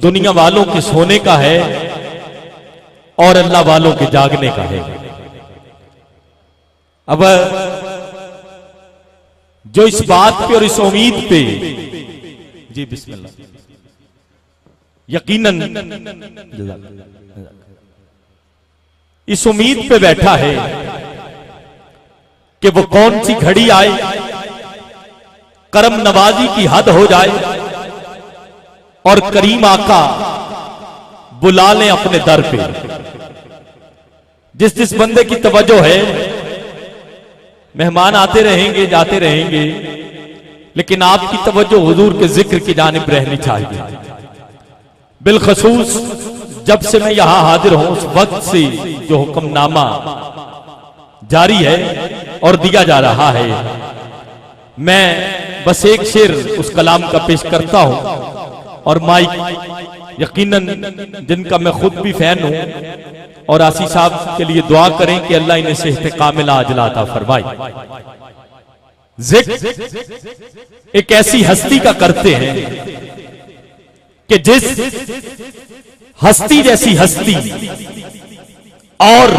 دنیا والوں کے سونے کا ہے اور اللہ والوں کے جاگنے کا ہے۔ اب جو اس بات پہ اور اس امید پہ جی بسم اللہ یقیناً اس امید پہ بیٹھا ہے کہ وہ کون سی گھڑی آئے، کرم نوازی کی حد ہو جائے اور کریم آقا بلا لیں اپنے در پہ۔ جس جس بندے کی توجہ ہے، مہمان آتے رہیں گے جاتے رہیں گے، لیکن آپ کی توجہ حضور کے ذکر کی جانب رہنی چاہیے۔ بالخصوص جب سے میں یہاں حاضر ہوں اس وقت سے جو حکم نامہ جاری ہے اور دیا جا رہا ہے، میں بس ایک شعر اس کلام کا پیش کرتا ہوں اور مائک یقیناً جن کا میں خود بھی فین ہوں، اور آسی صاحب کے لیے دعا کریں کہ اللہ انہیں صحت کاملہ عاجلہ عطا فرمائے۔ ذکر ایک ایسی ہستی کا کرتے ہیں کہ جس ہستی جیسی ہستی اور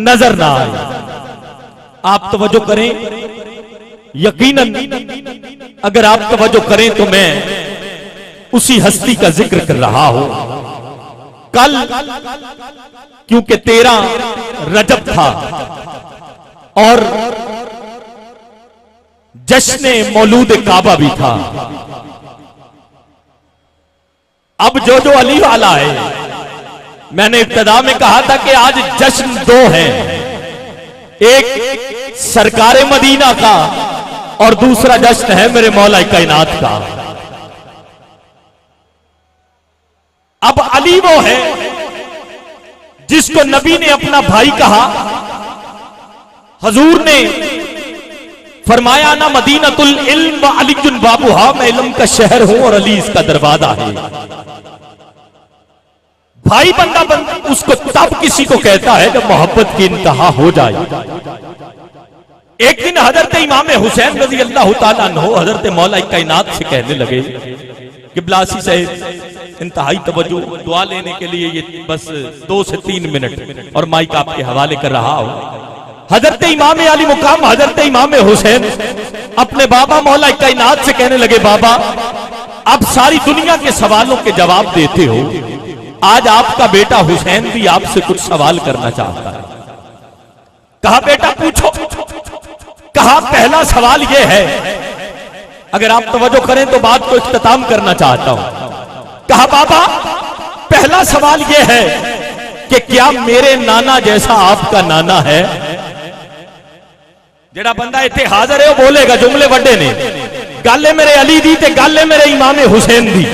نظر نہ آئے۔ آپ توجہ کریں، یقیناً اگر آپ توجہ کریں تو میں اسی ہستی کا ذکر کر رہا ہوں۔ کل کیونکہ 13 رجب تھا اور جشن مولود کعبہ بھی تھا، اب جو علی والا ہے، میں نے ابتدا میں کہا تھا کہ آج جشن 2 ہیں، ایک سرکار مدینہ کا اور دوسرا جشن ہے میرے مولا کائنات کا۔ اب علی وہ ہے جس کو نبی نے اپنا بھائی کہا۔ حضور نے فرمایا نا مدینۃ العلم علی بابوہا، میں علم کا شہر ہوں اور علی اس کا دروازہ ہے۔ بھائی بندہ اس کو تب کسی کو کہتا ہے جب محبت کی انتہا ہو جائے۔ ایک دن حضرت امام حسین رضی اللہ تعالیٰ عنہ حضرت مولا کائنات سے کہنے لگے کہ بلاسی صاحب انتہائی توجہ، دعا لینے کے لیے یہ بس 2 سے 3 منٹ اور مائک آپ کے حوالے کر رہا ہوں۔ حضرت امام علی مقام حضرت امام حسین اپنے بابا مولا کائنات سے کہنے لگے، بابا اب ساری دنیا کے سوالوں کے جواب دیتے ہو، آج آپ کا بیٹا حسین بھی آپ سے کچھ سوال کرنا چاہتا ہے۔ کہا بیٹا پوچھو۔ کہا پہلا سوال یہ ہے، اگر آپ توجہ کریں تو بات کو اختتام کرنا چاہتا ہوں۔ کہا بابا پہلا سوال یہ ہے کہ کیا میرے نانا جیسا آپ کا نانا ہے؟ جڑا بندہ ایتھے حاضر ہے وہ بولے گا، جملے وڈے نے، گالے میرے علی دی تے گالے میرے امام حسین دی۔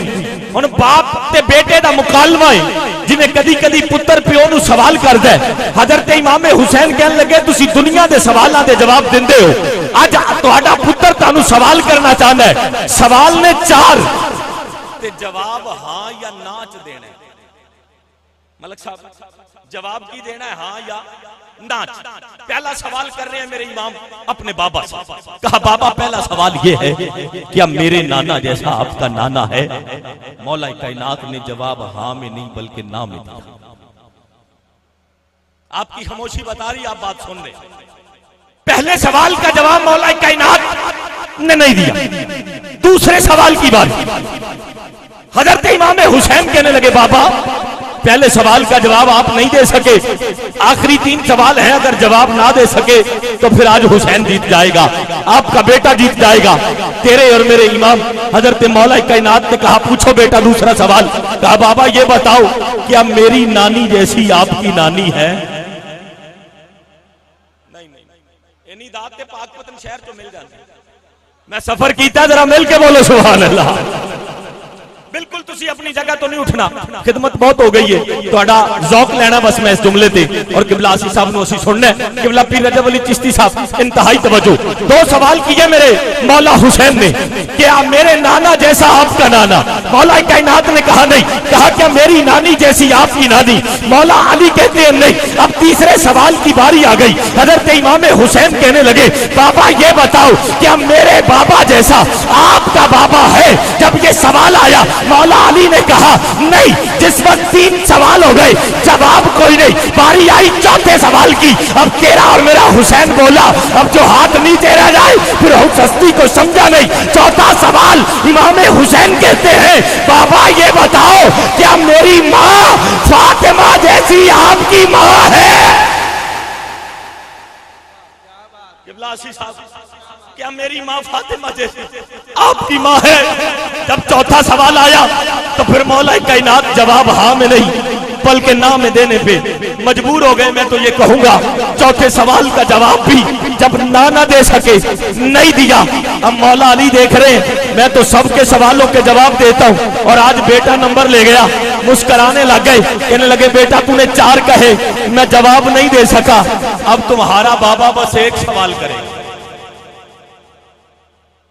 ہن باپ تے بیٹے دا مکالمہ ہے، جویں کدی کدی پتر پیو نو سوال کردا ہے۔ حضرت امام حسین کہن لگے تسی دنیا دے سوالاں دے جواب دیندے ہو، اج تہاڈا پتر تانوں سوال کرنا چاہندا ہے۔ سوال نے 4 تے جواب ہاں یا نا چ دینا ہے۔ ملک صاحب جواب کی دینا ہے، ہاں یا نا چ۔ پہلا سوال کر رہے ہیں میرے امام اپنے بابا سے۔ کہا بابا پہلا سوال یہ ہے، کیا میرے نانا جیسا آپ کا نانا ہے؟ مولا کائنات نے جواب ہاں میں نہیں بلکہ نا میں دیا۔ آپ کی خاموشی بتا رہی، آپ بات سن رہے۔ پہلے سوال کا جواب مولا کائنات نے نہیں دیا۔ دوسرے سوال کی بات حضرت امام حسین کہنے لگے، بابا پہلے سوال کا جواب آپ نہیں دے سکے، آخری 3 سوال ہیں، اگر جواب نہ دے سکے تو پھر آج حسین جیت جائے گا، آپ کا بیٹا جیت جائے گا۔ تیرے اور میرے امام حضرت مولا کائنات نے کہا پوچھو بیٹا دوسرا سوال۔ کہا بابا یہ بتاؤ کیا میری نانی جیسی آپ کی نانی ہے؟ نہیں، داد تے پاک پتن شہر تو مل جاتے۔ میں سفر کیتا، ذرا مل کے بولو سبحان اللہ۔ بالکل تسی اپنی جگہ تو نہیں اٹھنا، خدمت بہت ہو گئی ہے، تہاڈا ذوق لینا بس میں اس جملے تے، اور قبلہ آسی صاحب نو اسی سننا ہے۔ قبلہ پیر رجب علی چشتی صاحب انتہائی توجہ۔ 2 سوال کیے میرے مولا حسین نے، کیا میرے نانا جیسا آپ کا نانا؟ مولا کائنات نے کہا نہیں۔ کہا کیا میری نانی جیسی آپ کی نانی؟ مولا علی کہتے ہیں نہیں۔ اب تیسرے سوال کی باری آ گئی، حضرت امام حسین کہنے لگے بابا یہ بتاؤ کیا میرے بابا جیسا آپ کا بابا ہے؟ جب یہ سوال آیا مولا علی نے کہا نہیں، جس وقت 3 سوال ہو گئے جواب کوئی نہیں، باری آئی چوتھے سوال کی، اب تیرا اور میرا حسین بولا، اب جو ہاتھ نیچے رہ جائے پھر ہستی کو سمجھا نہیں۔ چوتھا سوال امام حسین کہتے ہیں بابا یہ بتاؤ کیا میری ماں فاطمہ جیسی آپ کی ماں ہے؟ کیا میری ماں فاطمہ جیسی آپ کی ماں ہے؟ جب چوتھا سوال آیا تو پھر مولا کائنات جواب ہاں میں نہیں بلکہ نہ میں دینے پہ مجبور ہو گئے۔ میں تو یہ کہوں گا چوتھے سوال کا جواب بھی جب نہ دے سکے نہیں دیا، اب مولا علی دیکھ رہے ہیں میں تو سب کے سوالوں کے جواب دیتا ہوں، اور آج بیٹا نمبر لے گیا، مسکرانے لگ گئے، کہنے لگے بیٹا تو نے 4 کہے میں جواب نہیں دے سکا، اب تمہارا بابا بس ایک سوال کرے۔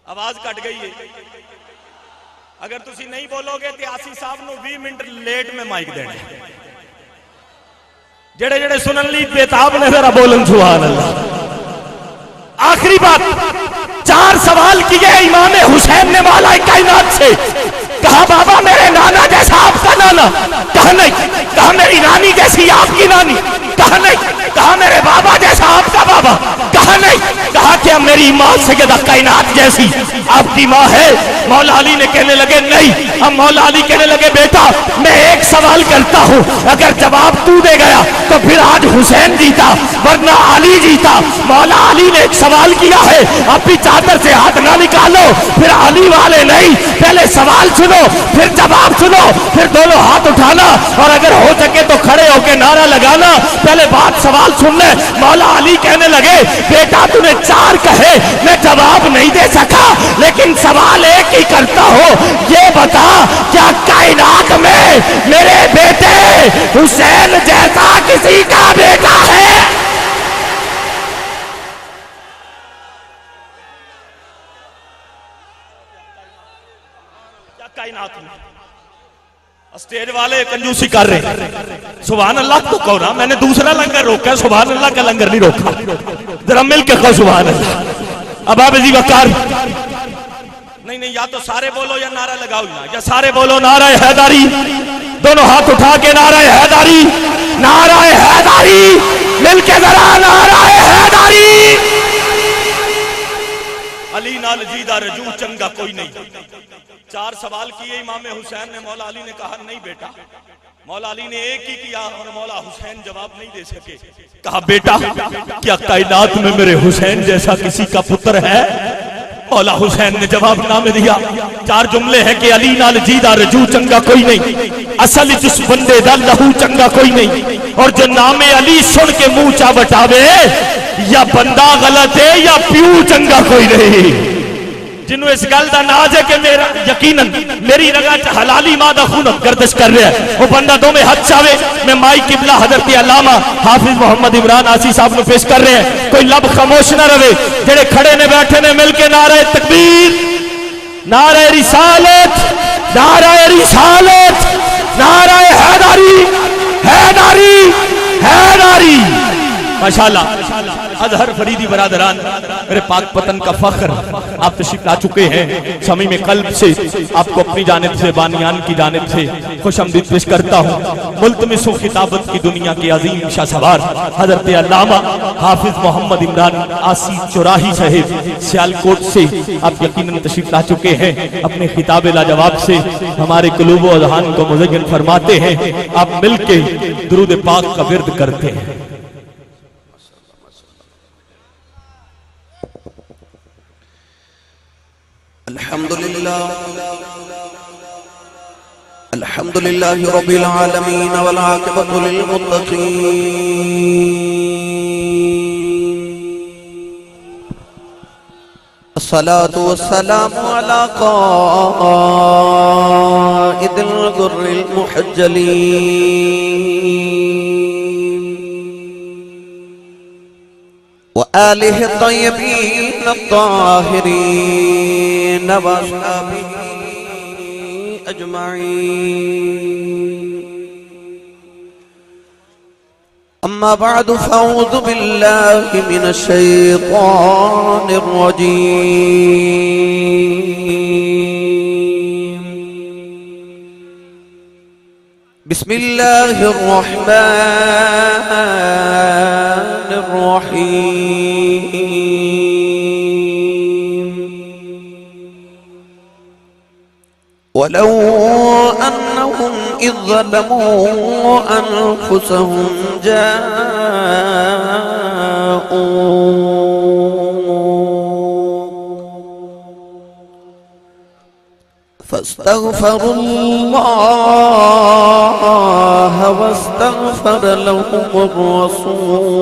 آواز کٹ گئی ہے، اگر تسی نہیں بولو گے تو آسی صاحب نو 20 منٹ لیٹ میں مائک دینا، جڑے جڑے سنن لی بیتاب نے ذرا بولن سبحان اللہ۔ آخری بات، 4 سوال کیے امام حسین نے مولا کائنات سے، کہا بابا میرے نانا جیسا آپ کا نانا؟ کہا نہیں۔ کہا میری نانی جیسی آپ کی نانی؟ کہا نہیں۔ کہا میرے بابا جیسا آپ کا بابا؟ کہا نہیں۔ کہا کیا میری ماں سیدہ کائنات جیسی آپ کی ماں ہے؟ مولا علی نے کہنے لگے نہیں۔ اب مولا علی کہنے لگے بیٹا میں ایک سوال کرتا ہوں، اگر جواب تو دے گیا تو پھر آج حسین جیتا ورنہ علی جیتا۔ مولا علی نے ایک سوال کیا ہے، اب بھی چادر سے ہاتھ نہ نکالو، پھر علی والے نہیں، پہلے سوال سنو پھر جواب سنو، پھر دونوں ہاتھ اٹھانا، اور اگر ہو سکے تو کھڑے ہو کے نعرہ لگانا، پہلے بات سوال سن لے۔ مولا علی کہنے لگے بیٹا تو نے 4 کہے میں جواب نہیں دے سکا، لیکن سوال ایک ہی کرتا ہو، یہ بتا کیا کائنات میں میرے بیٹے حسین جیسا کسی کا بیٹا ہے؟ کیا کائنات میں؟ اسٹیج والے کنجوسی کر رہے ہیں، سبحان اللہ تو کہو نا، میں نے دوسرا لنگر روکا ہے، سبحان اللہ کا لنگر نہیں روکا، ذرا مل کے کہو سبحان اللہ۔ اب آپ جی وقار نہیں، یا تو سارے بولو یا نعرہ لگاؤ، یا سارے بولو نعرہ حیدری، دونوں ہاتھ اٹھا کے نعرہ حیدری، نعرہ حیدری، مل کے ذرا نعرہ حیدری۔ علی نال جیدہ رجوع چنگا کوئی نہیں۔ 4 سوال کیے امام حسین نے، مولا علی نے کہا نہیں بیٹا، مولا علی نے ایک ہی کیا اور مولا حسین جواب نہیں دے سکے، کہا بیٹا کیا کائنات میں میرے حسین جیسا کسی کا پتر ہے؟ مولا حسین نے جواب نہ میں دیا۔ 4 جملے ہیں کہ علی نال جیدہ رجوع چنگا کوئی نہیں، اصل جس بندے دا لہو چنگا کوئی نہیں، اور جو نام علی سن کے منہ چا بٹاوے یا بندہ غلط ہے یا پیو چنگا کوئی نہیں۔ جنہوں اس گل دا ناز ہے کہ میرا یقیناً میری رگا چ حلالی ماں دا خون گردش کر رہا ہے، وہ بندہ دو میں حد چاہے، میں مائی قبلہ حضرت علامہ حافظ محمد عمران آسی صاحب نے پیش کر رہے ہیں، کوئی لب خاموش نہ رہے، جڑے کھڑے نے بیٹھے نے مل کے نعرہ تکبیر، نعرہ رسالت، نعرہ رسالت، نعرہ حیدری، حیدری، حیدری۔ ماشاءاللہ اظہر فریدی برادران، میرے پاک پتن کا فخر، آپ تشریف لا چکے ہیں، صمیم قلب سے آپ کو اپنی جانب سے بانیان کی جانب سے خوش آمدید پیش کرتا ہوں۔ ملتمس و خطابت کی دنیا کے عظیم شاہ سوار حضرت علامہ حافظ محمد عمران آسی چوراہی صاحب سیالکوٹ سے آپ یقیناً تشریف لا چکے ہیں، اپنے خطاب لاجواب سے ہمارے قلوب و اذہان کو مزین فرماتے ہیں۔ آپ مل کے درود پاک کا ورد کرتے ہیں۔ الحمد لله رب العالمين والعاقبة للمتقين الصلاة والسلام على قائد الغر المحجلين وآله الطيبين الطاهرين وأصحابه أجمعين أما بعد فأعوذ بالله من الشيطان الرجيم بسم الله الرحمن الرحيم ولو أنهم إذ ظلموا أنفسهم فاستغفروا الله واستغفر لهم الرسول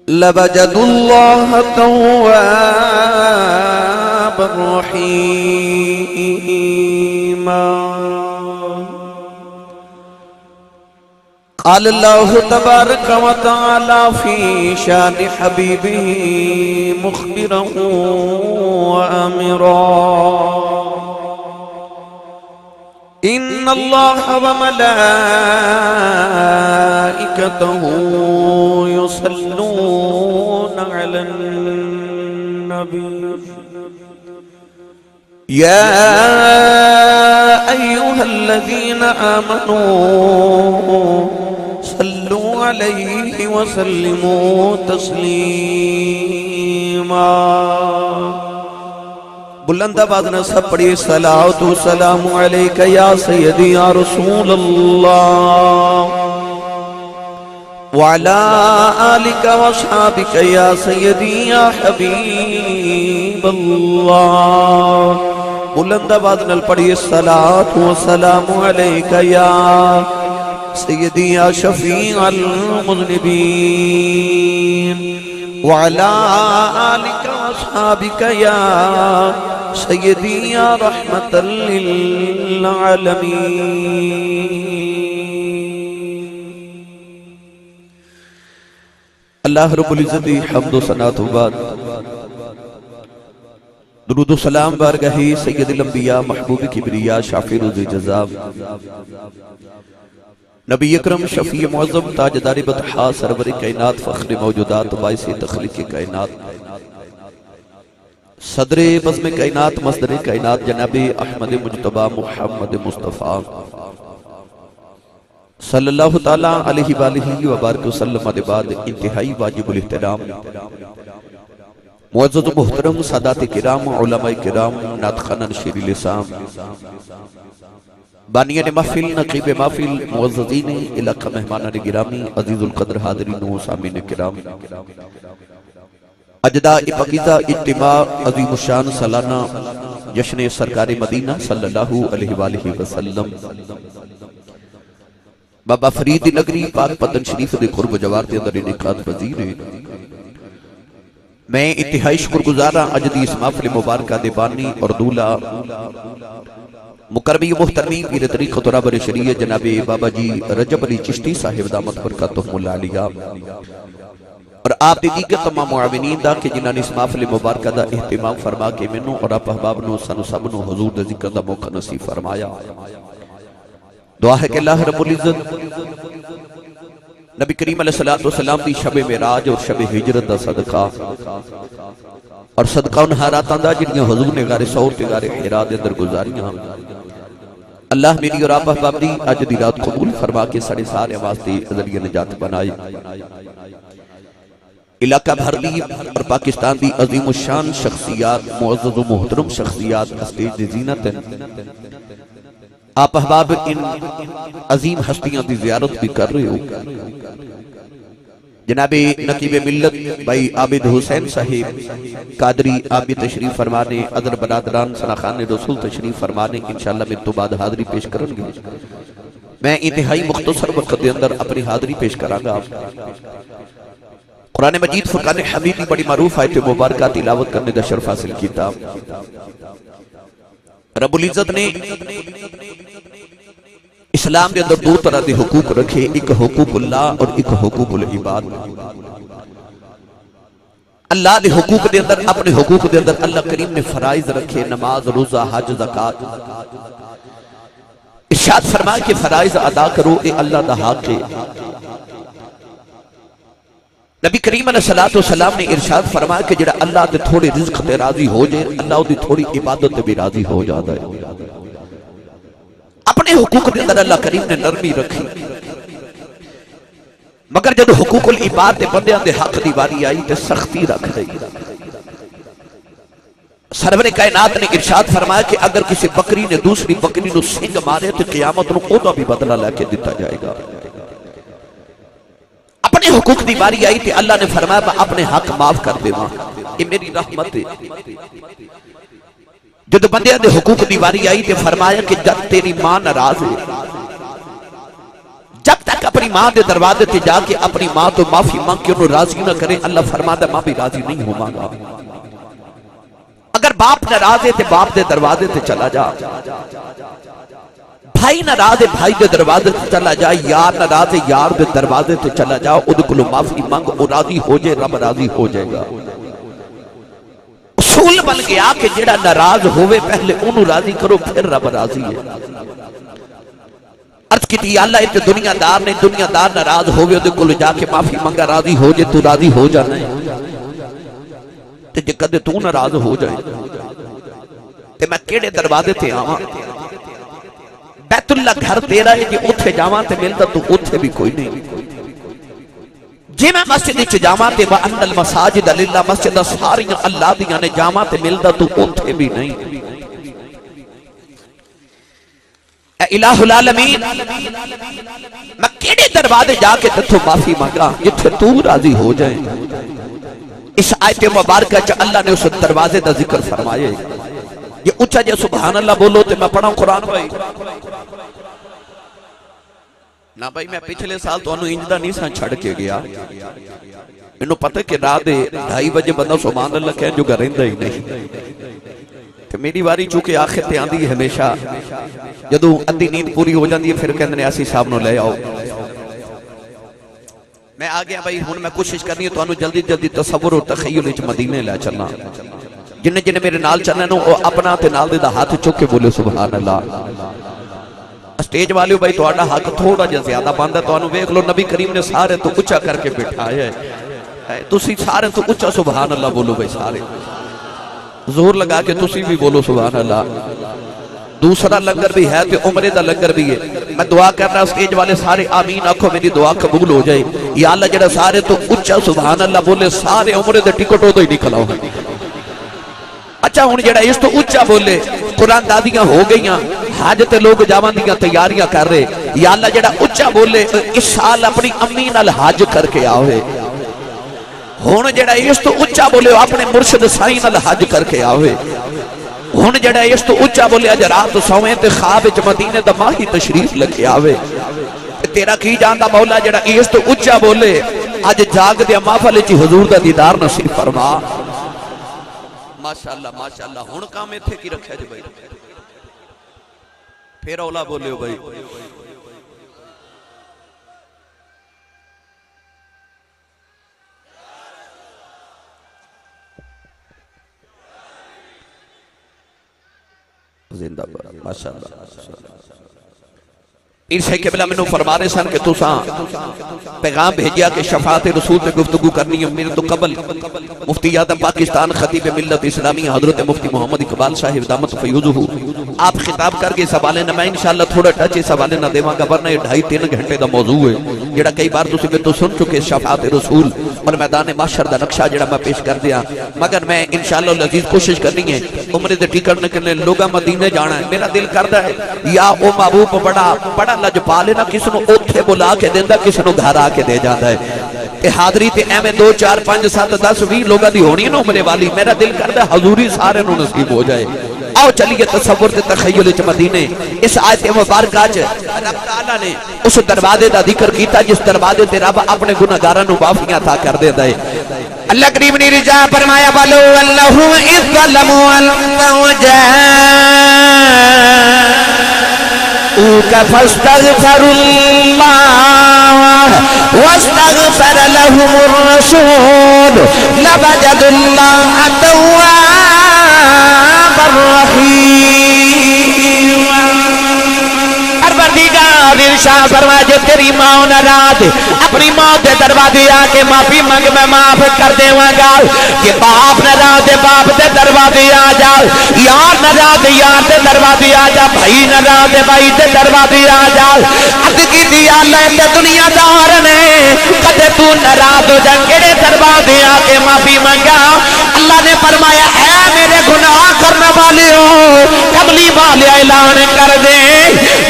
لوجدوا الله توابا رحيما قال الله تبارك وتعالى في شان حبيبه مخبرا وآمرا إن الله وملائكته يصلون على النبي يا أيها الذين آمنوا صلوا عليه وسلموا تسلیما بلند آواز نہ سب پڑھیے صلاۃ و سلام علیک یا سیدی یا رسول اللہ وعلی آلک و اصحابک یا سیدی یا حبیب اللہ بلند آواز نہ پڑھیے صلاۃ و سلام علیک یا سیدی یا شفیع المذنبین وعلی آلک و اصحابک یا سیدی یا رحمت للعالمین اللہ رب العزت حمد و ثنا و بعد درود و سلام بارگاہ سید الانبیاء محبوب کبریا شافی روز جزا نبی اکرم شفیع معظم تاجدار بطحا سرور کائنات فخر موجودات باعث تخلیق کائنات صدر بزم کائنات مصدر کائنات جناب احمد مجتبی محمد مصطفیٰ صلی اللہ تعالیٰ علیہ وآلہ وبارک وسلم بعد انتہائی واجب الاحترام معزز و محترم سادات کرام علماء کرام ناطقان شیر لسان بانیان محفل نقیب محفل معززین علاقہ مہمانان گرامی عزیز القدر حاضرین و سامعین کرام اجداء پاکیزہ اجتماع عظیم الشان سالانہ جشن سرکار مدینہ صلی اللہ علیہ وآلہ وسلم بابا فرید نگری پاک پتن شریف دے قرب جوار دے اندر انعقاد پذیر ہے میں انتہائی شکر گزارا اجدی اس محفل مبارکہ دے بانی اور دولہ مکرمی محترمی پیر طریقت رابر شریعہ جناب بابا جی رجب علی چشتی صاحب دامت برکاتہم اللہ علیہ اور آپ دی دیگر تمام معاونین دا کہ جنہاں نے اس محفل مبارکہ دا اہتمام فرما کے منوں اور آپ احباب نو سنو سبنو حضور دا ذکر دا موقع نصیب فرمایا دعا ہے کہ اللہ رب العزت نبی کریم علیہ السلام دی شب معراج اور شب ہجرت دا صدقہ اور صدقہ ان حاراتاں دا جنہاں حضور نے غار سور تے غار حرا دے اندر گزاریاں اللہ میری اور آپ احباب دی آج دی رات قبول فرما کے سڑے سارے واسطے ذریعہ نجات بنائے علاقہ بھر لی اور پاکستان دی عظیم الشان شخصیات معزز و محترم شخصیات اسٹیج دی زینت ہیں آپ احباب ان عظیم ہستیاں دی زیارت بھی کر رہے ہو جناب نقیب ملت بھائی عابد حسین صاحب قادری عابد تشریف فرمانے ادر برادران سناخان رسول تشریف فرمانے انشاءاللہ میں تو بعد حاضری پیش کروں گی میں انتہائی مختصر وقت دے اندر اپنی حاضری پیش کراں گا قرآن مجید فرقان حمید کی بڑی معروف آیت مبارکہ تلاوت کرنے دا شرف حاصل کیتا رب العزت نے اسلام کے اندر دو طرح دے حقوق رکھے ایک حقوق اللہ اور ایک حقوق العباد اللہ دے حقوق دے اندر اپنے حقوق دے اندر اللہ کریم نے فرائض رکھے نماز روزہ حج زکات ارشاد فرما کے فرائض ادا کرو اے اللہ دا حق ہے نبی کریم علیہ السلام نے ارشاد فرمایا کہ جڑا اللہ دے تھوڑے رزق تے راضی ہو جائے اللہ دی تھوڑی عبادت تے بھی راضی ہو جاتا ہے۔ اپنے حقوق دے اندر اللہ کریم نے نرمی رکھی، مگر جب حقوق العباد دے بندیاں دے حق دی واری آئی تے سختی رکھ دی۔ سرور کائنات نے ارشاد فرمایا کہ اگر کسی بکری نے دوسری بکری نو سنگ مارے تو قیامت نو اودا بھی بدلہ لے کے دیتا جائے گا۔ اپنے حقوق دی باری آئی تے اللہ نے فرمایا میں اپنے حق معاف کر دے ماں، یہ میری رحمت ہے۔ جب بندیاں دے حقوق دی باری آئی تے فرمایا کہ جب تیری ماں ناراض ہے، جب تک اپنی ماں دے دروازے تے جا کے اپنی ماں تو معافی مانگ کے انہوں راضی نہ کرے، اللہ فرماتا ماں بھی راضی نہیں ہوں گا۔ اگر باپ ناراض ہے تے باپ دے دروازے تے چلا جا، بھائی ناراض ہے بھائی دے دروازے تے چلا جا، یار ناراض ہے یار دے دروازے تے چلا جا، اُن کو معافی مانگ، وہ راضی ہو جائے رب راضی ہو جائے گا۔ اصول بن گیا کہ جڑا ناراض ہوئے پہلے انہوں راضی کرو پھر رب راضی ہے۔ عرض کی تھی اللہ ایک دنیا دار نے، دنیا دار ناراض ہوئے اُن کو جا کے معافی مانگا راضی ہو جائے تو راضی ہو جانا ہے۔ تے جے کدے تو ناراض ہو جائے تے میں کیڑے دروازے تے آواں؟ بیت اللہ گھر تیرا ہے جی اتھے جاواں تے ملتا تو اتھے بھی کوئی نہیں۔ جی میں مسجد وچ جاواں تے وَأَنَّ الْمَسَاجِدَ لِلَّهِ مسجد ساریاں اللہ دیاں نے جاواں تے ملتا تو اتھے بھی نہیں۔ اے الہ العالمین میں کیڑے دروازے جا کے تتھوں معافی مانگا جتھے تو راضی ہو جائے۔ اس آیت مبارکہ چا اللہ نے اس دروازے دا ذکر فرمائے۔ یہ اچھا جے سبحان اللہ بولو تے میں پڑھاؤں قرآن بھائی نہ بھائی میں پچھلے سال تو انہوں انجدہ نہیں سان چھڑ کے گیا، انہوں پتہ کہ رات 2:30 بجے بندہ سبحان اللہ کہیں جو گھرندہ ہی نہیں کہ میری باری چونکہ آخر تے آندھی ہمیشہ جدو ادھی نیند پوری ہو جاندی ہے پھر کہندے نے ایسی صاحب نو لے آؤ۔ میں آگیا بھائی ہون میں کوشش کرنی ہے تو انہوں جلدی جلدی تصور اور تخیل اچھ مدینے لے چلنا، جنہیں جنہیں میرے نال چلنے نو اپنا تے نال دے دا ہاتھ چکے بولے سبحان اللہ۔ اسٹیج والیوں بھائی تو آڑا حق تھوڑا جا زیادہ باندھا تو انہوں بیک لو نبی کریم نے سارے تو اچھا کر کے بٹھایا ہے، تسی سارے تو اچھا سبحان اللہ بولو بھائی سارے زور لگا کے تسی بھی بولو سبحان اللہ۔ دوسرا لنگر بھی ہے تو عمرے دا لنگر بھی ہے، میں دعا کر رہا اسٹیج والے سارے آمین آنکھوں میری دعا قبول ہو جائے۔ یا اللہ جڑا سارے تو اچھا سبحان اللہ بولے سارے عمرے دے ٹکٹ ہو تو ہی نکل آؤ۔ اچھا ہون جڑا اس تو اچھا بولے قرآن دادیاں ہو گئیاں حج تے لوگ جاوان دیاں تیاریاں کر رہے، یا اللہ جڑا اچھا بولے اس سال اپنی امی نال حج کر کے آوے، ہون جڑا اس تو اچھا بولے اپنے مرشد سائیں نال حج کر کے آوے، ہون جڑا اس تو اچھا بولے اج رات سویں تے خواب وچ مدینے دا ماہی تشریف لگے آوے۔ تیرا کی جاندا مولا جڑا اس تو اچھا بولے اج جاگ دے محفل وچ حضور دا دیدار نصیب فرما۔ ماشاءاللہ ماشاءاللہ ہن کام ایتھے کی رکھیا جی بھائی پھر اولا بولے ہو بھائی۔ زندہ بار ماشاءاللہ۔ عرشِ قبلہ منو فرما رہے سن کہ تو ساں پیغام بھیجیا کہ شفاعت رسول پہ گفتگو کرنی ہے۔ میرے تو قبل مفتی اعظم پاکستان خطیب ملت اسلامی حضرت مفتی محمد اقبال صاحب دامت فیوزہ آپ خطاب کر کے سوالے نہ میں انشاءاللہ تھوڑا ٹچے سوالے نہ دیواں گا ورنہ یہ 2.5-3 گھنٹے دا موضوع ہے جڑا کئی بار تسی میں تو سن چکے شفاعت رسول اور میدان محشر دا نقشہ جڑا میں پیش کر دیا، مگر میں انشاءاللہ العزیز کوشش کرنی ہے عمرے دے ٹکٹ نکلنے لوگاں مدینے جانا ہے۔ میرا دل کردا ہے یا او محبوب بڑا لجپالے نہ کس نو اوتھے بلا کے دیندا کس نو گھر آ کے دے جاتا ہے کہ حاضری تے ایویں 2 4 5 7 10 20 لوگاں دی ہونی نا عمرے والی۔ میرا دل کردا ہے حضوری سارے نو نصیب ہو جائے۔ آؤ چلیے تصور تے تخیل وچ مدینے اس آیت مبارکہ وچ رب تعالی نے اس دروازے دا ذکر کیتا جس دروازے تے رب اپنے گناہگاراں نو معافیاں عطا کر دیندا ہے۔ اللہ کریم نے رجا فرمایا بلو اللہ اذ ظلموا فاستغفروا الله واستغفر لهم الرسول لوجدوا الله توابا رحيما۔ پروردگار شاہ فرمایا جو تیری ماں ناراض اپنی ماں دے دروازے آ کے معافی منگ میں معاف کر دیواں گا کہ باپ ناراض باپ دے دروازے آ جا یار ناراض یار دے دروازے آ جا بھائی ناراض بھائی دے دروازے آ جا عرض کی دی اللہ تے دنیا دار نے کدے تو ناراض ہو جا کیڑے دروازے آ کے معافی منگا اللہ نے فرمایا اے میرے گناہ کرنے والے ہو کملی والے اعلان کر دے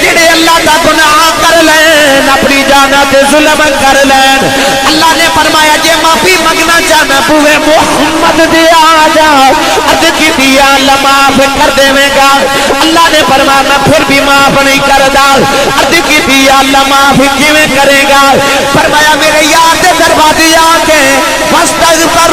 جڑے اللہ کا گناہ کر لین اپنی جانا تے ظلم کر لین اللہ نے فرمایا جے معافی منگنا چاہنا بوے محمد دے آ جا عرض کی دیا اللہ معاف کر دے گا اللہ نے فرمایا میں پھر بھی معاف نہیں کر دا عرض کی دیا اللہ معاف کیویں کرے گا فرمایا میرے یار دے دروازے آ کے فاستغفر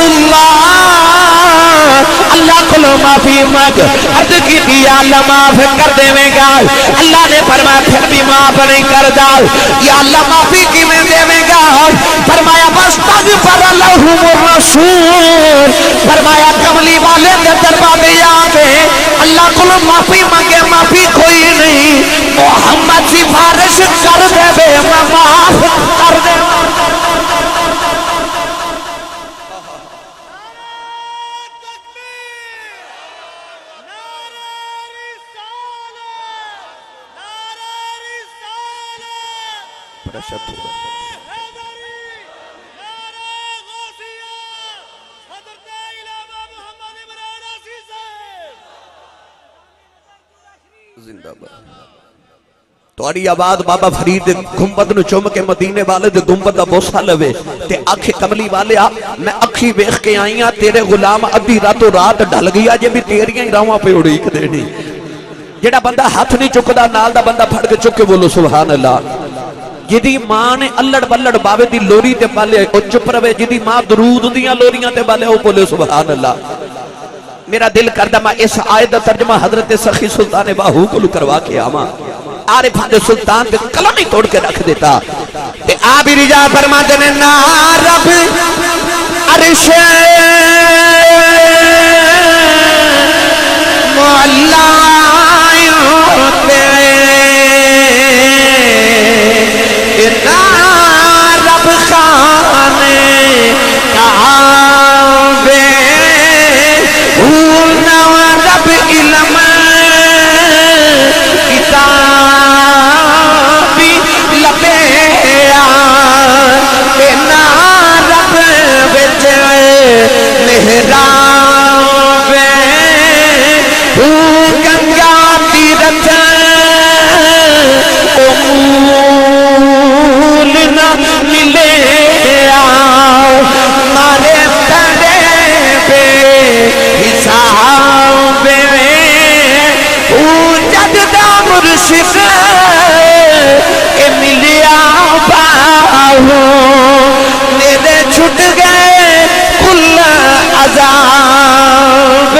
اللہ کلو معافی مانگ عرض کی دیا اللہ معاف کر دے گا اللہ نے فرمایا پھر بھی معاف نہیں کر دا یا اللہ معافی کیویں دے گا فرمایا فاستغفر لهم الرسول فرمایا کملی والے دے دروازے آ کے اللہ کلو معافی مانگے معافی کوئی نہیں محمد سفارش کر دے میں معاف کر دے توڑی آباد بابا فرید گنبد نو چوم کے مدینے والے دے گنبد دا بوسا لوے تے آنکھیں کملی والے آ میں اکھی بیخ کے آئیاں تیرے غلام ادھی راتو رات ڈھل گیا جے بھی تیریاں ہی راواں پہ اڑیک دینی جڑا بندہ ہاتھ نہیں چکدا نال دا بندہ پھڑ کے چکے بولو سبحان اللہ جدی ماں نے اللہ بلڑ باوے دی لوری تے بالے او چپ روے جدی ماں درود دیاں لوریاں تے بالے او بولے سبحان اللہ میرا دل کردہ میں اس آیت دا ترجمہ حضرت سخی سلطان باہو کو کروا کے آماں عارف حد سلطان تے کلم ہی توڑ کے رکھ دیتا تے آبی رجا فرما دینے نا رب عرش مولا رب خانے کعبے رب علم کتابی لبے رب بچ محراب گنگا تیرتھ امول نہ ملے مارے تڑے بے حساب جد دا مرشد اے ملیا باہو میرے چھٹ گئے کل عذاب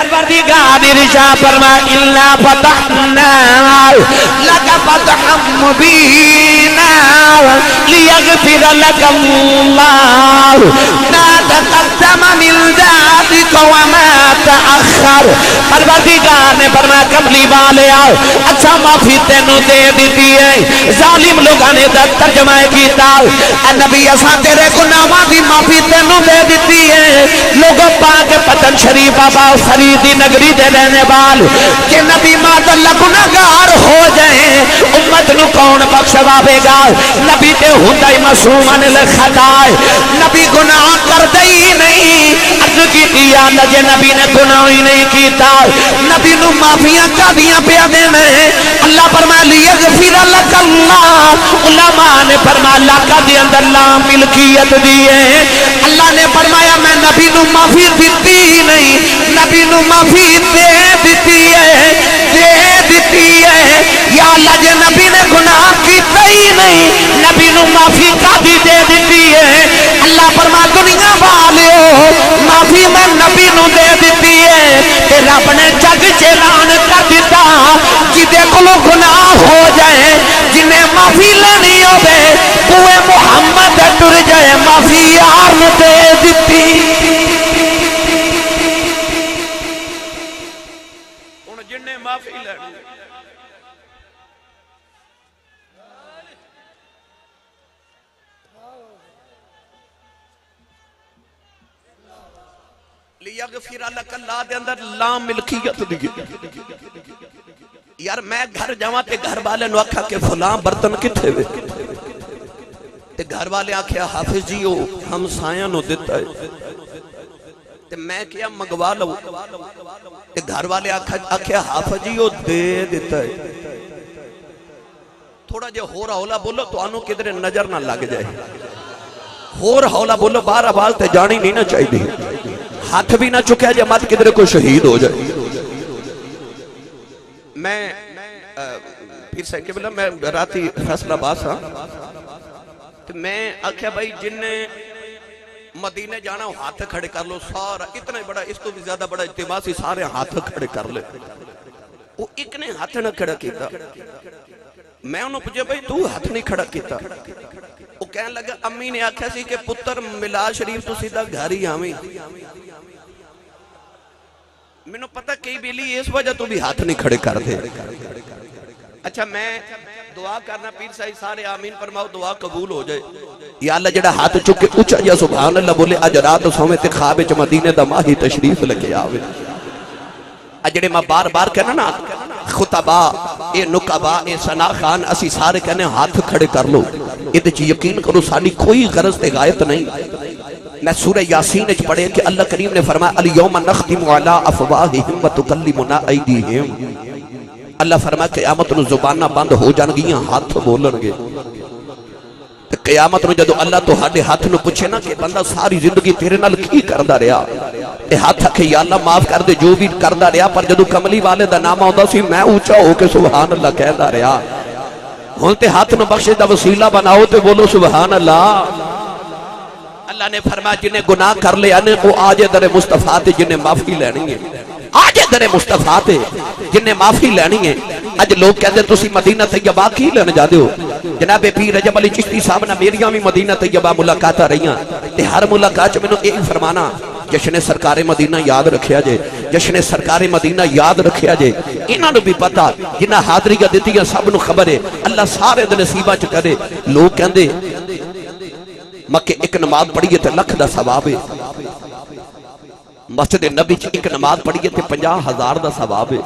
پروردگار ارشاد فرما الا فتحنا لك فتحا مبینا لیغفر لك اللہ ما تقدم من ذلك وما تأخر پروردگار نے فرمایا کملی والے آؤ اچھا معافی تینوں دے دیتی ہے ظالم لوگوں نے ترجمہ کیتا اے نبی اساں تیرے گناہاں دی معافی تینوں دے دیتی ہے لوگوں پاک پتن شریف بابا فریدی نگری دے رہنے وال کہ نبی مات اللہ گناہگار ہو جائیں امت نو کون بخشواوے گا نبی تے ہوندا ہی معصوم ان الخطا نبی گناہ کردا ہی نہیں عرض کیتی یا اللہ جے نبی نے گناہ ہی نہیں کیتا نبی نو معافیاں کادیاں پیا دینا اللہ فرمایا لیغفر لک اللہ علماء نے فرمایا اللہ کا دی اندر لا ملکیت دی ہے اللہ نے فرمایا میں نبی نو معافی دیتی ہی نہیں نبی نو معافی دے دیتی ہے یا اللہ جے نبی نے گناہ کیتا ہی نہیں نبی نو معافی کا دی دے دیتی ہے اللہ فرما دنیا والیو معافی میں نبی نو دے دیتی ہے کہ رب نے جگ چیلان کر دیتا جدے کلو گناہ ہو جائے جنہیں معافی لینی ہوئے کوئے محمد ٹر جائے معافی یار دے دیتی جنہیں معافی لینی لیغفر لک اللہ دے اندر لام ملکیت دی یار میں گھر جاواں تے گھر والے نو آکھا کہ فلاں برتن کتھے وے تے گھر والے آکھیا حافظ جی او ہم سایاں نو دیتا ہے تے میں کیا منگوا لو تے گھر والے آکھیا حافظ جی او دے دیتا ہے تھوڑا جے ہور ہولا بولو تو آنو کدھر نظر نہ لگ جائے ہور ہولا بولو بار آواز تے جانی نہیں نہ چاہیے ہاتھ بھی نہ چکے جے مت کدھر کوئی شہید ہو جائے میں پھر سے کہ بلا میں راتی فیصلہ باس ہاں تو میں آکھیا بھائی جن نے مدینہ جانا ہاتھ کھڑے کر لو سارا اتنا بڑا اس تو بھی زیادہ بڑا اجتماع سی سارے ہاتھ کھڑے کر لے وہ ایک نے ہاتھ نہ کھڑا کیتا میں انہوں پوچھا بھائی تو ہاتھ نہیں کھڑا کیتا وہ کہنے لگا امی نے آکھیا سی کہ پتر ملا شریف تو سیدھا گھر ہی آویں میں نے پتہ کئی بیلی اس وجہ تو بھی ہاتھ نہیں کھڑے کر دے اچھا میں دعا کرنا پیر صاحب سارے آمین فرماؤ دعا قبول ہو جائے یا اللہ جڑا ہاتھ چکے اچھا یا سبحان اللہ بولے اج رات سویں تے خواب وچ مدینے دا ماہی تشریف لے آوے اجڑے میں بار بار کہنا نا خطبہ اے نقبہ اے ثنا خان اسی سارے کہنے ہاتھ کھڑے کر لو ادھے چ یقین کرو ساری کوئی غرض تے غایت نہیں میں سورہ یاسین اچ پڑھے کہ اللہ کریم نے فرمایا الیوم نختم علی افواہہم وتکلمنا ایدیہم اللہ فرمایا قیامت نو زباناں بند ہو جان گیاں ہاتھ بولن گے قیامت نو جدو اللہ تو ہاڈے ہاتھ نو پوچھے نا کہ بندہ ساری زندگی تیرے نال کی کردا رہیا تے ہاتھ کہ یا اللہ معاف کر دے جو بھی کردا رہیا پر جدو کملی والے دا نام آوندا سی میں اونچا ہو کے سبحان اللہ کہدا رہیا ہن تے ہاتھ نو بخشش دا وسیلہ بناؤ تے بولو سبحان اللہ اللہ نے فرمایا جنہیں گناہ کر لے آنے وہ آجے در مصطفیٰ تے جنہیں معافی لینی ہے آجے در مصطفیٰ تے جنہیں معافی لینی ہے اج لوگ کہتے تسی مدینہ طیبہ کی لینے جا دیو جناب پیر رجب علی چشتی صاحب نے میریاں بھی مدینہ طیبہ ملاقاتہ رہیاں تے ہر ملاقات میں نے ایک فرمانا جشن سرکار مدینہ یاد رکھیا جے جشن سرکار مدینہ یاد رکھیا جے انہاں نو بھی پتا جنہ حاضریاں دتیاں سب نو خبر ہے اللہ سارے دے نصیباں چ کرے لوگ کہندے مکہ ایک نماز پڑھیے تے لکھ دا ثواب ہے مسجد نبی چ ایک نماز پڑھیے تے 50,000 دا ثواب ہے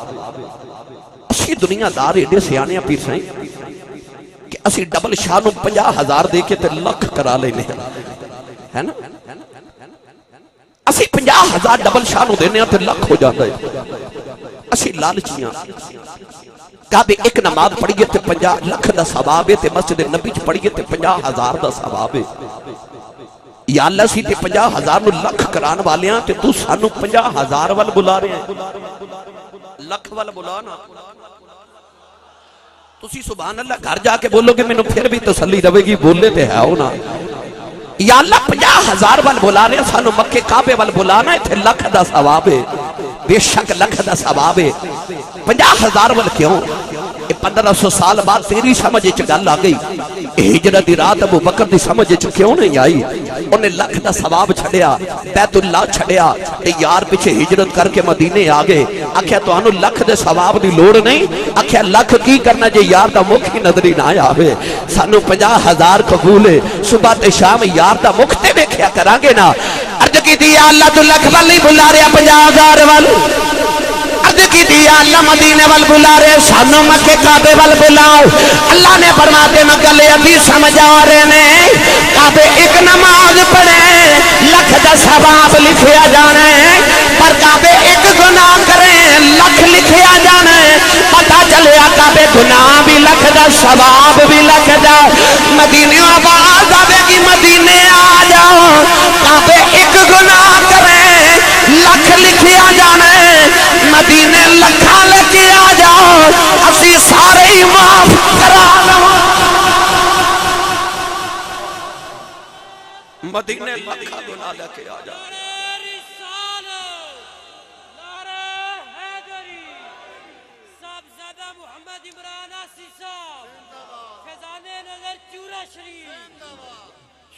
اسی دنیا دار ایڈے سیانے پیر سائیں کہ اسی ڈبل شاہ نو 50,000 دے کے تے لکھ کرا لینے ہے نا اسی 50,000 ڈبل شاہ نو دینے تے لکھ ہو جاتا ہے اسی لالچیاں کعبے ایک نماز پڑھیے تے 50 لکھ دا ثواب ہے تے مسجد نبی چ پڑھیے تے 50,000 دا ثواب ہے یا اللہ سی تے 50,000 نو لکھ کران والیاں تے تو سانو 50,000 وال بلا رہے ہیں لکھ وال بلا نا تسی سبحان اللہ گھر جا کے بولو کہ میں نے پھر بھی تسلی رہے گی بولنے تے ہے ہو نا یا اللہ 50,000 وال بلا رہے ہیں سانو مکہ کعبے وال بلانا ہے تے لکھ دا ثواب ہے بے شک لکھ دا ثواب ہے 50,000 وال کیوں 1500 سال بعد تیری سمجھ چ گل آ گئی ہجرت دی رات ابو بکر دی سمجھ چ کیوں نہیں آئی انہیں لکھ دا ثواب چھڑیا بیت اللہ چھڑیا تے یار پیچھے ہجرت کر کے مدینے آ گئے آکھیا تانوں لکھ دے ثواب دی لوڑ نہیں آکھیا لکھ کی کرنا جے یار دا مکھ ہی نظری نہ آوے سانو 50,000 قبول ہے صبح تے شام یار دا مکھ تے ویکھیا کران گے نا عرض کیتی یا اللہ تو لکھ وال نہیں بلا رہا 50,000 وال عرض کیتی یا اللہ مدینے وال بلا رہے سانو مکے کعبے وال بلاؤ اللہ نے فرماتے میں گلے ابھی سمجھ آ رہے نے کعبے ایک نماز پڑھے لکھ دا ثواب لکھیا جانا ہے پر کعبے ایک گناہ کریں لکھ لکھیا جانا ہے پتہ چلیا کعبے گناہ بھی لکھ دا ثواب بھی لکھ دا مدینے آواز آوے گی مدینے آ جاؤ کعبے ایک گناہ کریں لکھ لکھیا جانا ہے مدینے لکھا لکھے آ جاؤ اسی سارے ہی معاف کرا لو مدینے لکھا گناہ لکھے آ جاؤ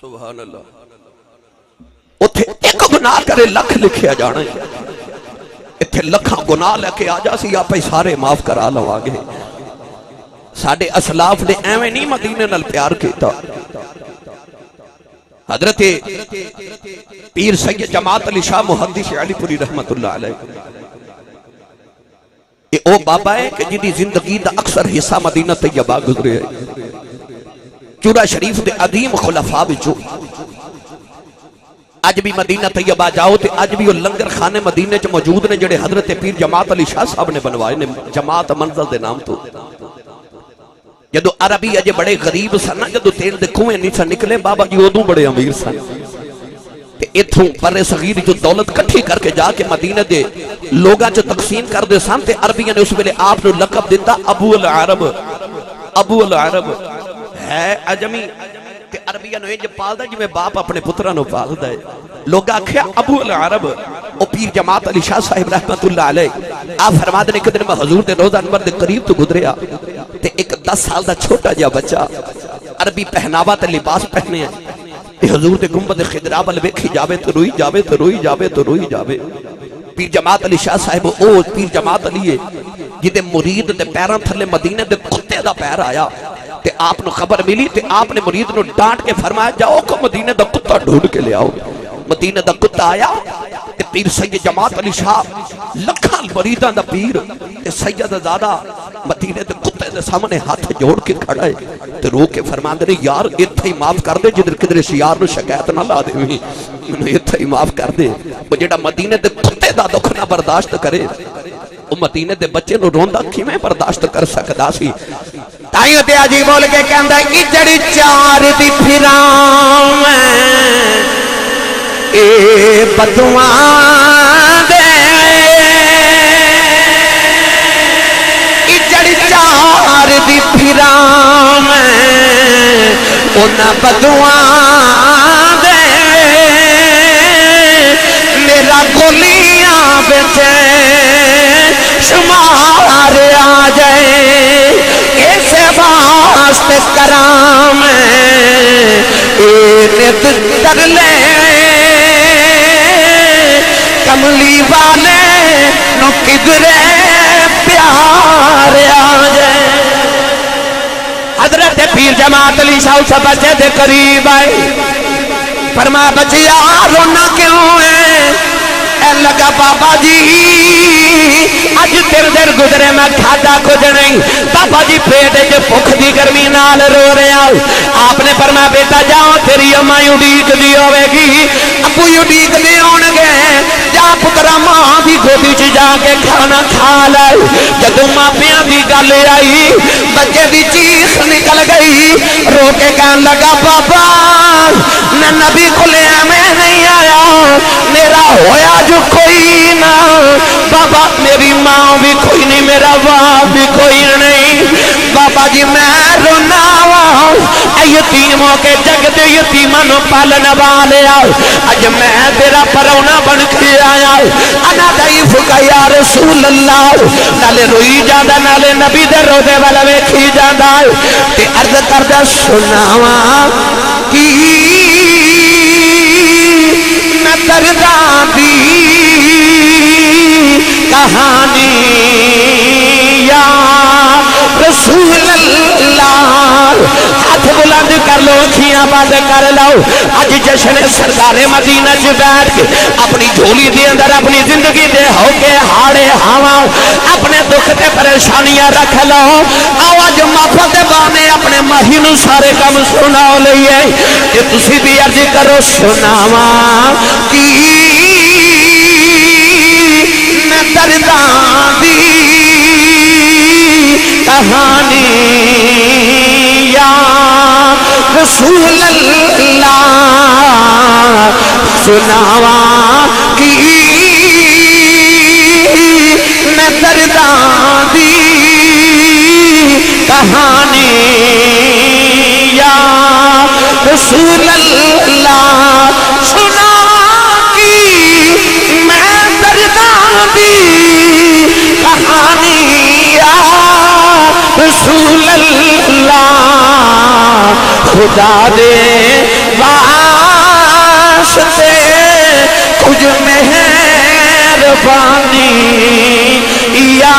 سبحان اللہ اتھے ایک گناہ کرے لکھ لکھیا جانا ہے اتھے لکھاں گناہ لے کے آ جا سی آپ ہی سارے معاف کرا لوا گے ساڑے اسلاف نے ایویں نہیں مدینے نال پیار کیتا حضرت پیر سید جماعت علی شاہ محدث علی پوری رحمت اللہ علیہ یہ او بابا ہے کہ جنہی زندگی دا اکثر حصہ مدینہ طیبہ گزرے ہے چورا شریف دے عظیم خلفاء بچو آج بھی مدینہ طیبہ جاؤ تے آج بھی وہ لنگر خانے مدینہ چ موجود نے جڑے حضرت پیر جماعت علی شاہ صاحب نے بنوائے نے جماعت منزل دے نام تو جدو عربی اجے بڑے غریب سن جدو تیل دے کنویں نہیں سن نکلے بابا جی ادوں بڑے امیر سن تے اتھوں پر صغیر جو دولت کٹھی کر کے جا کے مدینہ دے لوگاں جو تقسیم کر دے سن تے عربیاں نے اس ویلے آپ نو لقب دیتا ابو العرب ابو العرب ہے عجمی تے عربیاں نو انج پالدا جویں باپ اپنے پتراں نو پالدا ہے لوگ آکھیا ابو العرب او پیر جماعت علی شاہ صاحب رحمت اللہ علیہ آپ فرماتے ہیں کہ دن میں حضور دے روزہ انور دے قریب تو گزریا تے ایک 10 سال دا چھوٹا جا بچہ عربی پہناوا تے لباس پہنے ہیں تے حضور دے گنبد خضرا ول ویکھی جاوے تے روئی جاوے تے روئی جاوے تے روئی جاوے پیر جماعت علی شاہ صاحب او پیر جماعت علی ہے جدے مرید دے پیراں تھلے مدینے دے کتے دا پیر آیا تے آپ نو خبر ملی تے آپ نے مرید نو ڈانٹ کے فرمایا جاؤ کو مدینے دا کتا ڈھونڈ کے لے آؤ مدینہ دا کتا آیا تے پیر سید جماعت علی شاہ لکھاں مریداں دا پیر تے سید زادہ مدینہ دے کتے دے سامنے ہاتھ جوڑ کے کھڑا ہے تے رو کے فرماندے نے یار اتھے ہی معاف کر دے جدھر کدھر شیار نو شکایت نہ لا دے میں اتھے ہی معاف کر دے وہ جڑا مدینہ دے کتے دا دکھ نہ برداشت کرے وہ مدینہ دے بچے نو روندا کیویں برداشت کر سکدا سی تائیوں تے آجی بول کے کہندا اجڑ چار دی پھراں میں اے بدواں دے اجڑ چار دی پھراں میں انہاں بدواں دے میرا گولیاں بچ شمار آ جائے ایسے واسطے کرام نیت کر لے کملی والے نو کدرے پیار آ جائے حضرت پیر جماعت علی شاہ سے بچے دے قریب آئے فرمایا بچیا رونا کیوں ہے اے لگا بابا جی اج تیر دیر گزرے میں کھادا کچھ نہیں بابا جی پیٹ جو بھوک دی گرمی نال رو رہا آپ نے فرمایا بیٹا جاؤ تیری اماں اڈیک دی ہوے گی ابو اڈیک دی ہون گے جا پترا ماں دی گودی چ جا کے کھانا کھا لے جدوں ماپیاں دی گل آئی بچے دی چیخ نکل گئی رو کے کہن لگا بابا نہ نبی کو لے میں نہیں آیا میرا ہویا جو کوئی نہ بابا میری ماں بھی کوئی نہیں میرا باپ بھی کوئی نہیں بابا جی میں رونا اے یتیموں کے جگ دے یتیماں نو پالن والے اج میں تیرا پرونا بن کے آیا انا ضعیف کا یا رسول اللہ نالے روئی جاندا نالے نبی دے روزے والا ویکھی جاندا تے عرض کردا سناواں کی میں درداں دی کہانی یا رسول اللہ ہاتھ بلند کر لو اکھیاں بند کر لو اج جشن سردار مدینہ چ بیٹھ کے اپنی جھولی دے اندر اپنی زندگی دے ہو کے ہاڑے ہاواں اپنے دکھ تے پریشانیاں رکھ لو آؤ اج معافی دے بانے اپنے ماہی نو سارے کم سنا لئیے کہ تسی بھی عرض کرو سناواں کی میں درداں دی کہانی یا رسول اللہ سناواں کی میں درداں دی کہانی یا رسول اللہ سناواں کی میں درداں دی کہانی یا رسول اللہ خدا دے واسطے کچھ مہربانی مہربانی یا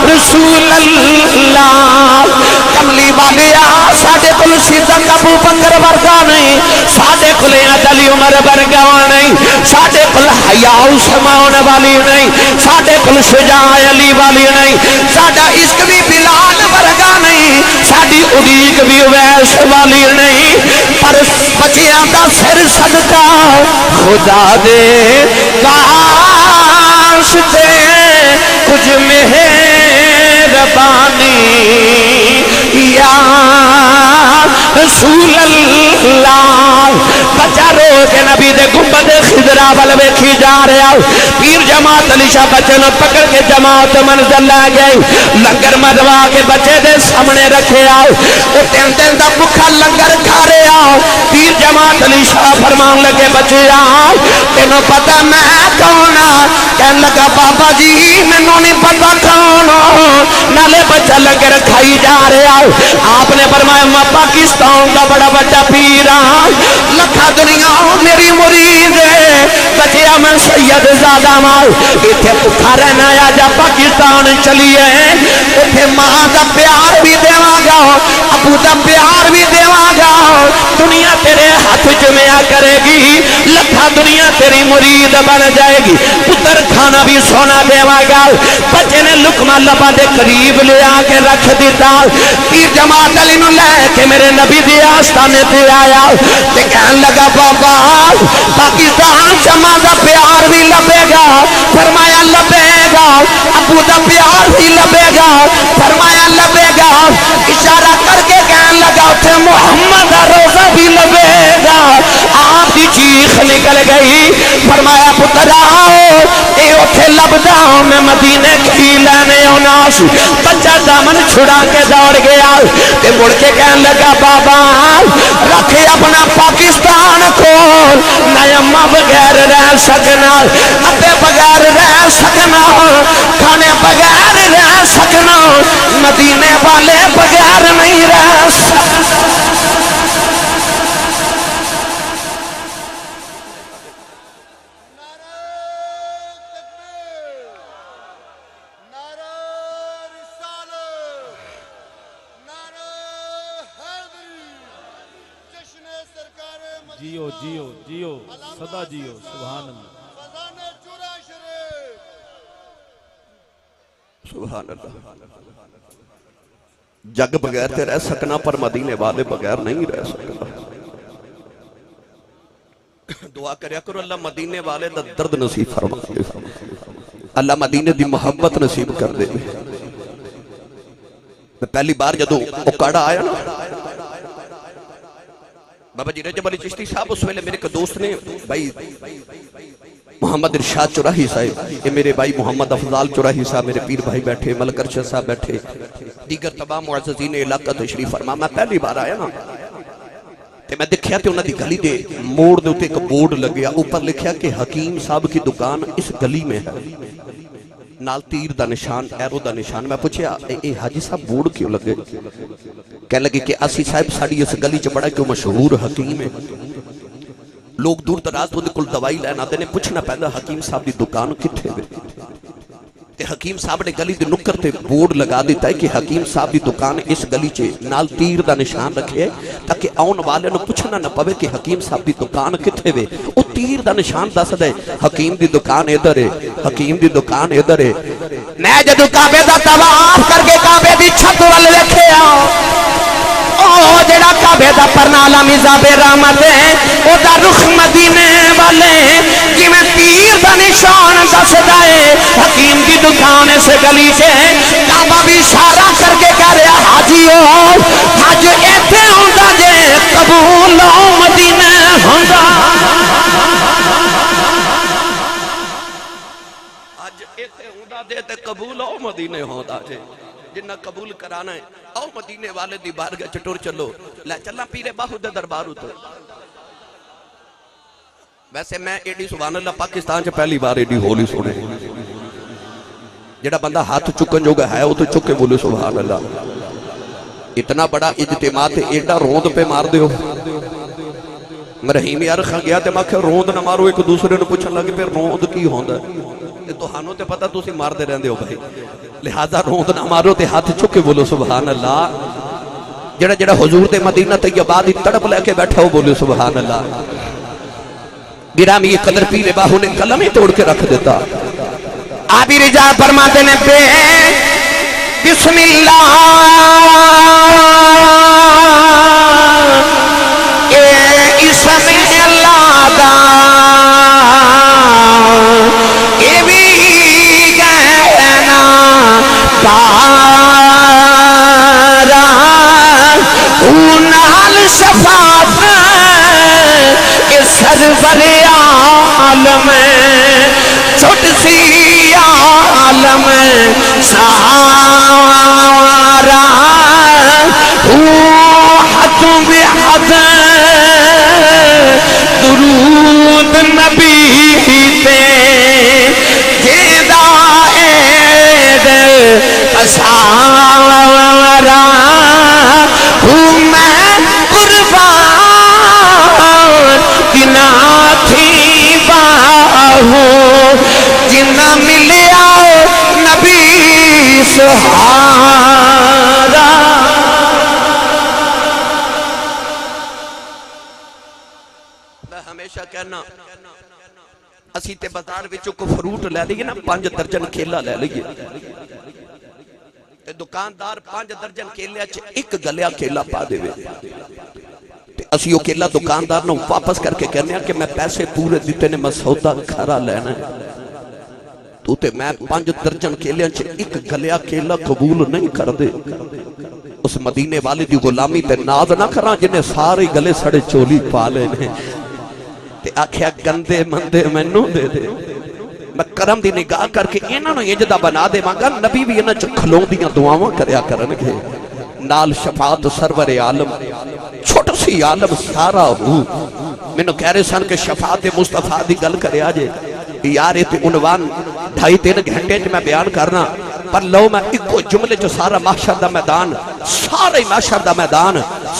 رسول اللہ کملی والیا ساڑھے کل صدق ابو بکر ورگا نہیں ساڑھے کل علی عمر ورگا نہیں ساڑھے کل حیاء سماؤن والی نہیں ساڑھے کل شجاع علی والی نہیں ساڑھا عشق بھی بلال ورگا نہیں ساڑھی اڑیق بھی ویس والی نہیں پر بچیاں دا سر صدقہ خدا دے واسطے کچھ مہربانی یا رسول اللہ بچہ رو کے نبی دے گنبد خضرہ والوے کھی جا رہے آؤ پیر جماعت علی شاہ بچے نے پکڑ کے جماعت منزل لے گئی لنگر مدوا کے بچے دے سامنے رکھے آؤ وہ تین تین دا بکھا لنگر کھا رہے آؤ پیر جماعت علی شاہ فرمان لگے بچے آؤ تینوں پتہ میں کونا کہنے لگا بابا جی میں نہیں پتہ کونا نالے بچہ لنگر کھائی جا رہے آؤ آپ نے فرمایا میں پاکستان کا بڑا بچہ پیرا لکھا دنیا میری مرید ہے بچیا میں سید زادہ ماؤ اتھے پکھا رہنا یا جا پاکستان چلیے اتھے ماں دا پیار بھی دیوا گا ابو دا پیار بھی دیوا گا دنیا تیرے ہاتھ جمعہ کرے گی لکھا دنیا تیری مرید بن جائے گی پتر کھانا بھی سونا دیوا گا بچے نے لکمہ لبا دے قریب لے آکے رکھ دیتا پیر جماعت علی نو لے کہ میرے نبی دی آستانے تے آیا تے کہن لگا بابا پاکستان شمع دا پیار بھی لبے گا فرمایا لبے گا ابو دا پیار بھی لبے گا فرمایا لبے گا اشارہ کر کے کہن لگا اتھے محمد دا روزہ بھی لبے گا آپ کی چیخ نکل گئی فرمایا پتر آؤ اے اتھے لبدا میں مدینے کی لینے اوناس بچہ دامن چھڑا کے دوڑ گیا تے مڑ کے کہن لگا بابا رکھے اپنا پاکستان کھول نیمہ بغیر رہ سکنا ابے بغیر رہ سکنا کھانے بغیر رہ سکنا مدینے والے بغیر نہیں رہ سکنا جیو جیو جیو صدا جیو سبحان اللہ سبحان اللہ جگ بغیر تے رہ سکنا پر مدینے والے بغیر نہیں رہ سکنا دعا کریا کرو اللہ مدینے والے دا درد نصیب فرما دے اللہ مدینے دی محبت نصیب کر دے میں پہلی بار جدو اکاڑا آیا نا بابا جی رجب علی چشتی صاحب اس ویلے میرے ایک دوست نے بھائی محمد ارشاد چوراہی صاحب یہ میرے بھائی محمد افضال چوراہی صاحب میرے پیر بھائی بیٹھے ملک ارشد صاحب بیٹھے دیگر تمام معززین علاقہ تشریف فرما میں پہلی بار آیا نا تے میں دیکھیا تے انہاں دی گلی دے موڑ دے اوتے ایک بورڈ لگیا اوپر لکھیا کہ حکیم صاحب کی دکان اس گلی میں ہے نال تیر دا نشان ایرو دا نشان میں پوچھیا اے حاجی صاحب بورڈ کیوں لگے کہنے لگے کہ اسی صاحب ساڑی اس گلی چ بڑا کیوں مشہور حکیم ہے لوگ دور دراز وہ کل دوائی لینا دینے پوچھنا پہلا حکیم صاحب دی دکان کتھے ہوئے تے حکیم صاحب نے گلی دے نکر تے بورڈ لگا دیتا ہے کہ حکیم صاحب دی دکان اس گلی چے نال تیر دا نشان رکھے تاکہ آن والے نو پوچھنا نہ پوے کہ حکیم صاحب دی دکان کتھے ہوئے او تیر دا نشان دس دے حکیم دی دکان ادھر ہے حکیم دی دکان ادھر ہے میں جدو کعبے دا طواف کر کے کعبے دی چھت وال ویکھے آؤ او جڑا کعبے دا پرنالا میزاب رحمت ہے او دا رخ مدینے والے کہ میں تیر دا نشان دسدا ہے حکیم دی دکان سے گلی سے کعبہ بھی اشارہ کر کے کہہ رہا حاجیو حج ایتھے ہوندا جے قبول مدینے ہوندا حج ایتھے ہوندا جے تے قبول مدینے ہوندا جے جنہ قبول کرانا ہے آؤ مدینے والے دی بارگاہ چٹور چلو لے چلنا پیرے باہو دے دربارو تو ویسے میں ایڈی سبحان اللہ پاکستان چ پہلی بار ایڈی ہولی سنے جڑا بندہ ہاتھ چکن جو گا ہے وہ تو چکے بولے سبحان اللہ اتنا بڑا اجتماع تے ایڈا روند پہ مار دیو رحیم یار خان گیا تے میں کہ روند نہ مارو، ایک دوسرے نے پوچھن لگے پھر روند کی ہوندا تے تہانوں تے پتہ تسی ماردے رہندے ہو بھائی، لہذا روند نہ مارو تے ہاتھ چک کے بولو سبحان اللہ۔ جڑا جڑا حضور دے مدینہ طیبہ دی تڑپ لے کے بیٹھا ہو بولو سبحان اللہ۔ گرامی قدر پیر باہو نے قلم ہی توڑ کے رکھ دیتا۔ آبی رجا فرماتے نے پہ بسم اللہ اے اسم اللہ دا اے بھی گہنا پارا اونال شفاعت اے سرور عالم چھوٹ سی عالم سارا حد بحد درود نبی تے جیدہ عید پسارا میں قربان کنا تھی باہو جنہ ملیا نبی سہارا۔ میں ہمیشہ کہنا اسی تے بازار وچوں کو فروٹ لے لئیے نا 5 درجن کیلا لے لئیے تے دکاندار 5 درجن کیلے چ ایک گلیا کیلا پا دے وے تے اسی او کیلا دکاندار نو واپس کر کے کہنے کہ میں پیسے پورے دیتے نے میں سودا کھرا لینا ہے، تو تے میں 5 درجن کیلے چ ایک گلیا کیلا قبول نہیں کر دے۔ اس مدینے والے دی غلامی تے ناز نہ کراں جنہیں سارے گلے سڑے چولی پا لے نے تے آکھیا گندے مندے مینوں دے دے، میں کرم دی نگاہ کر کے انہاں نوں اجدا بنا دے مانگا، نبی بھی انہاں چ کھلوندیاں دعاواں کریا کرنگے، نال شفاعت سرور عالم چھوٹ سی عالم سارا ہو۔ مینوں کہہ رہے سن کہ شفاعت مصطفیٰ دی گل کریا جے یار تے عنوان 2.5-3 گھنٹے چ میں بیان کرنا، پر لو میں ایکو جملے چ سارا محشر دا میدان، سارے محشر دا میدان،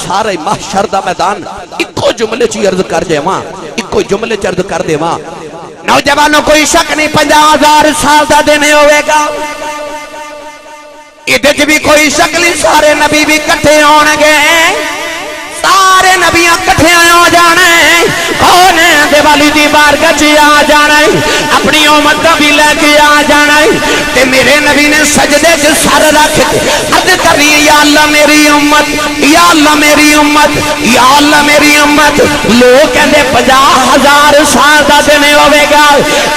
سارے محشر دا میدان ایکو جملے چ عرض کر جاواں، ایکو جملے چ عرض کر دیواں۔ نوجوانوں کوئی شک نہیں 50,000 سال دا دن ہوئے گا، ادھے چ بھی کوئی شک نہیں سارے نبی بھی کٹھے ہون گے، سارے نبیاں کٹھے ہو جانے، کون دیوالی دی بارگاہ چ آ جانا، اپنی امت دا بھی لے کے آ جانا، تے میرے نبی نے سجدے چ سر رکھ کے عرض کرنی یا اللہ میری امت، یا اللہ میری امت، یا اللہ میری امت۔ لوگ کہندے 50,000 سال دا دن ہوے گا،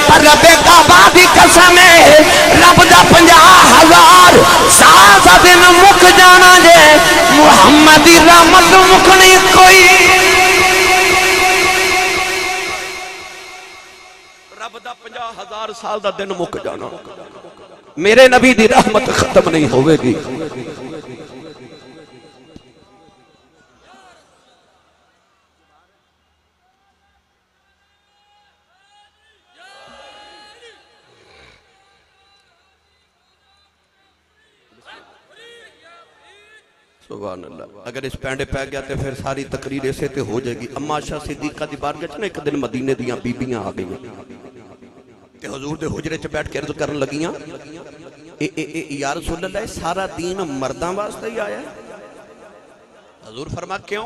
پر رب کعبہ دی قسم ہے رب دا 50,000 سال دا دن مک جانا جے، محمد دی رحمت مکنی کوئی۔ رب دا 50,000 سال دا دن مک جانا، میرے نبی دی رحمت ختم نہیں ہوئے گی۔ سبحان اللہ۔ اگر اس پینڈے پہ گیا تو پھر ساری تقریر اسے تے ہو جائے گی۔ اما عائشہ صدیقہ دی بارگاہ چ ایک دن مدینے دیاں بیبیاں آ گئیں تے حضور دے حجرے چ بیٹھ کے عرض کرن لگیاں یا رسول اللہ سارا دین مرداں واسطے ہی آیا ہے؟ حضور فرما کیوں؟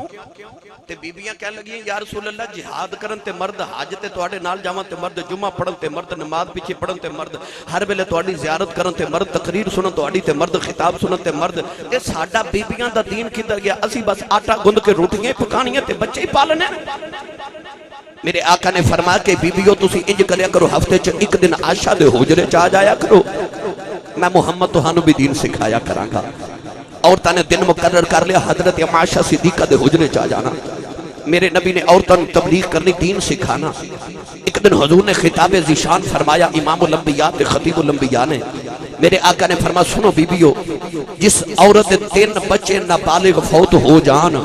تے بیبیاں کہنے لگی یا رسول اللہ جہاد کرن تے مرد حج تے تواڈے نال جاواں تے مرد جمعہ پڑھن تے مرد نماز پیچھے پڑھن تے مرد ہر ویلے تواڈی زیارت کرن تے مرد تقریر سنن تواڈی تے مرد خطاب سنن تے مرد تے ساڈا بیبیاں دا دین کدھر گیا؟ اسی بس آٹا گند کے روٹیاں پکانیاں تے بچے ہی پالنے۔ میرے آقا نے فرمایا کہ بیبیوں تسی انج کریا کرو ہفتے چ ایک دن عائشہ دے حجرے چ آ جایا کرو، میں محمد تہانوں بھی دین سکھایا کراں گا۔ عورتاں نے دن مقرر کر لیا حضرت عائشہ صدیقہ دے حجرے چ آ جانا، میرے نبی نے عورتوں تبلیغ کرنی دین سکھانا۔ ایک دن حضور نے خطاب ذیشان فرمایا امام الانبیاء تے خطیب الانبیاء نے، میرے آقا نے فرمایا سنو بیبیو، جس عورت 3 بچے نابالغ فوت ہو جان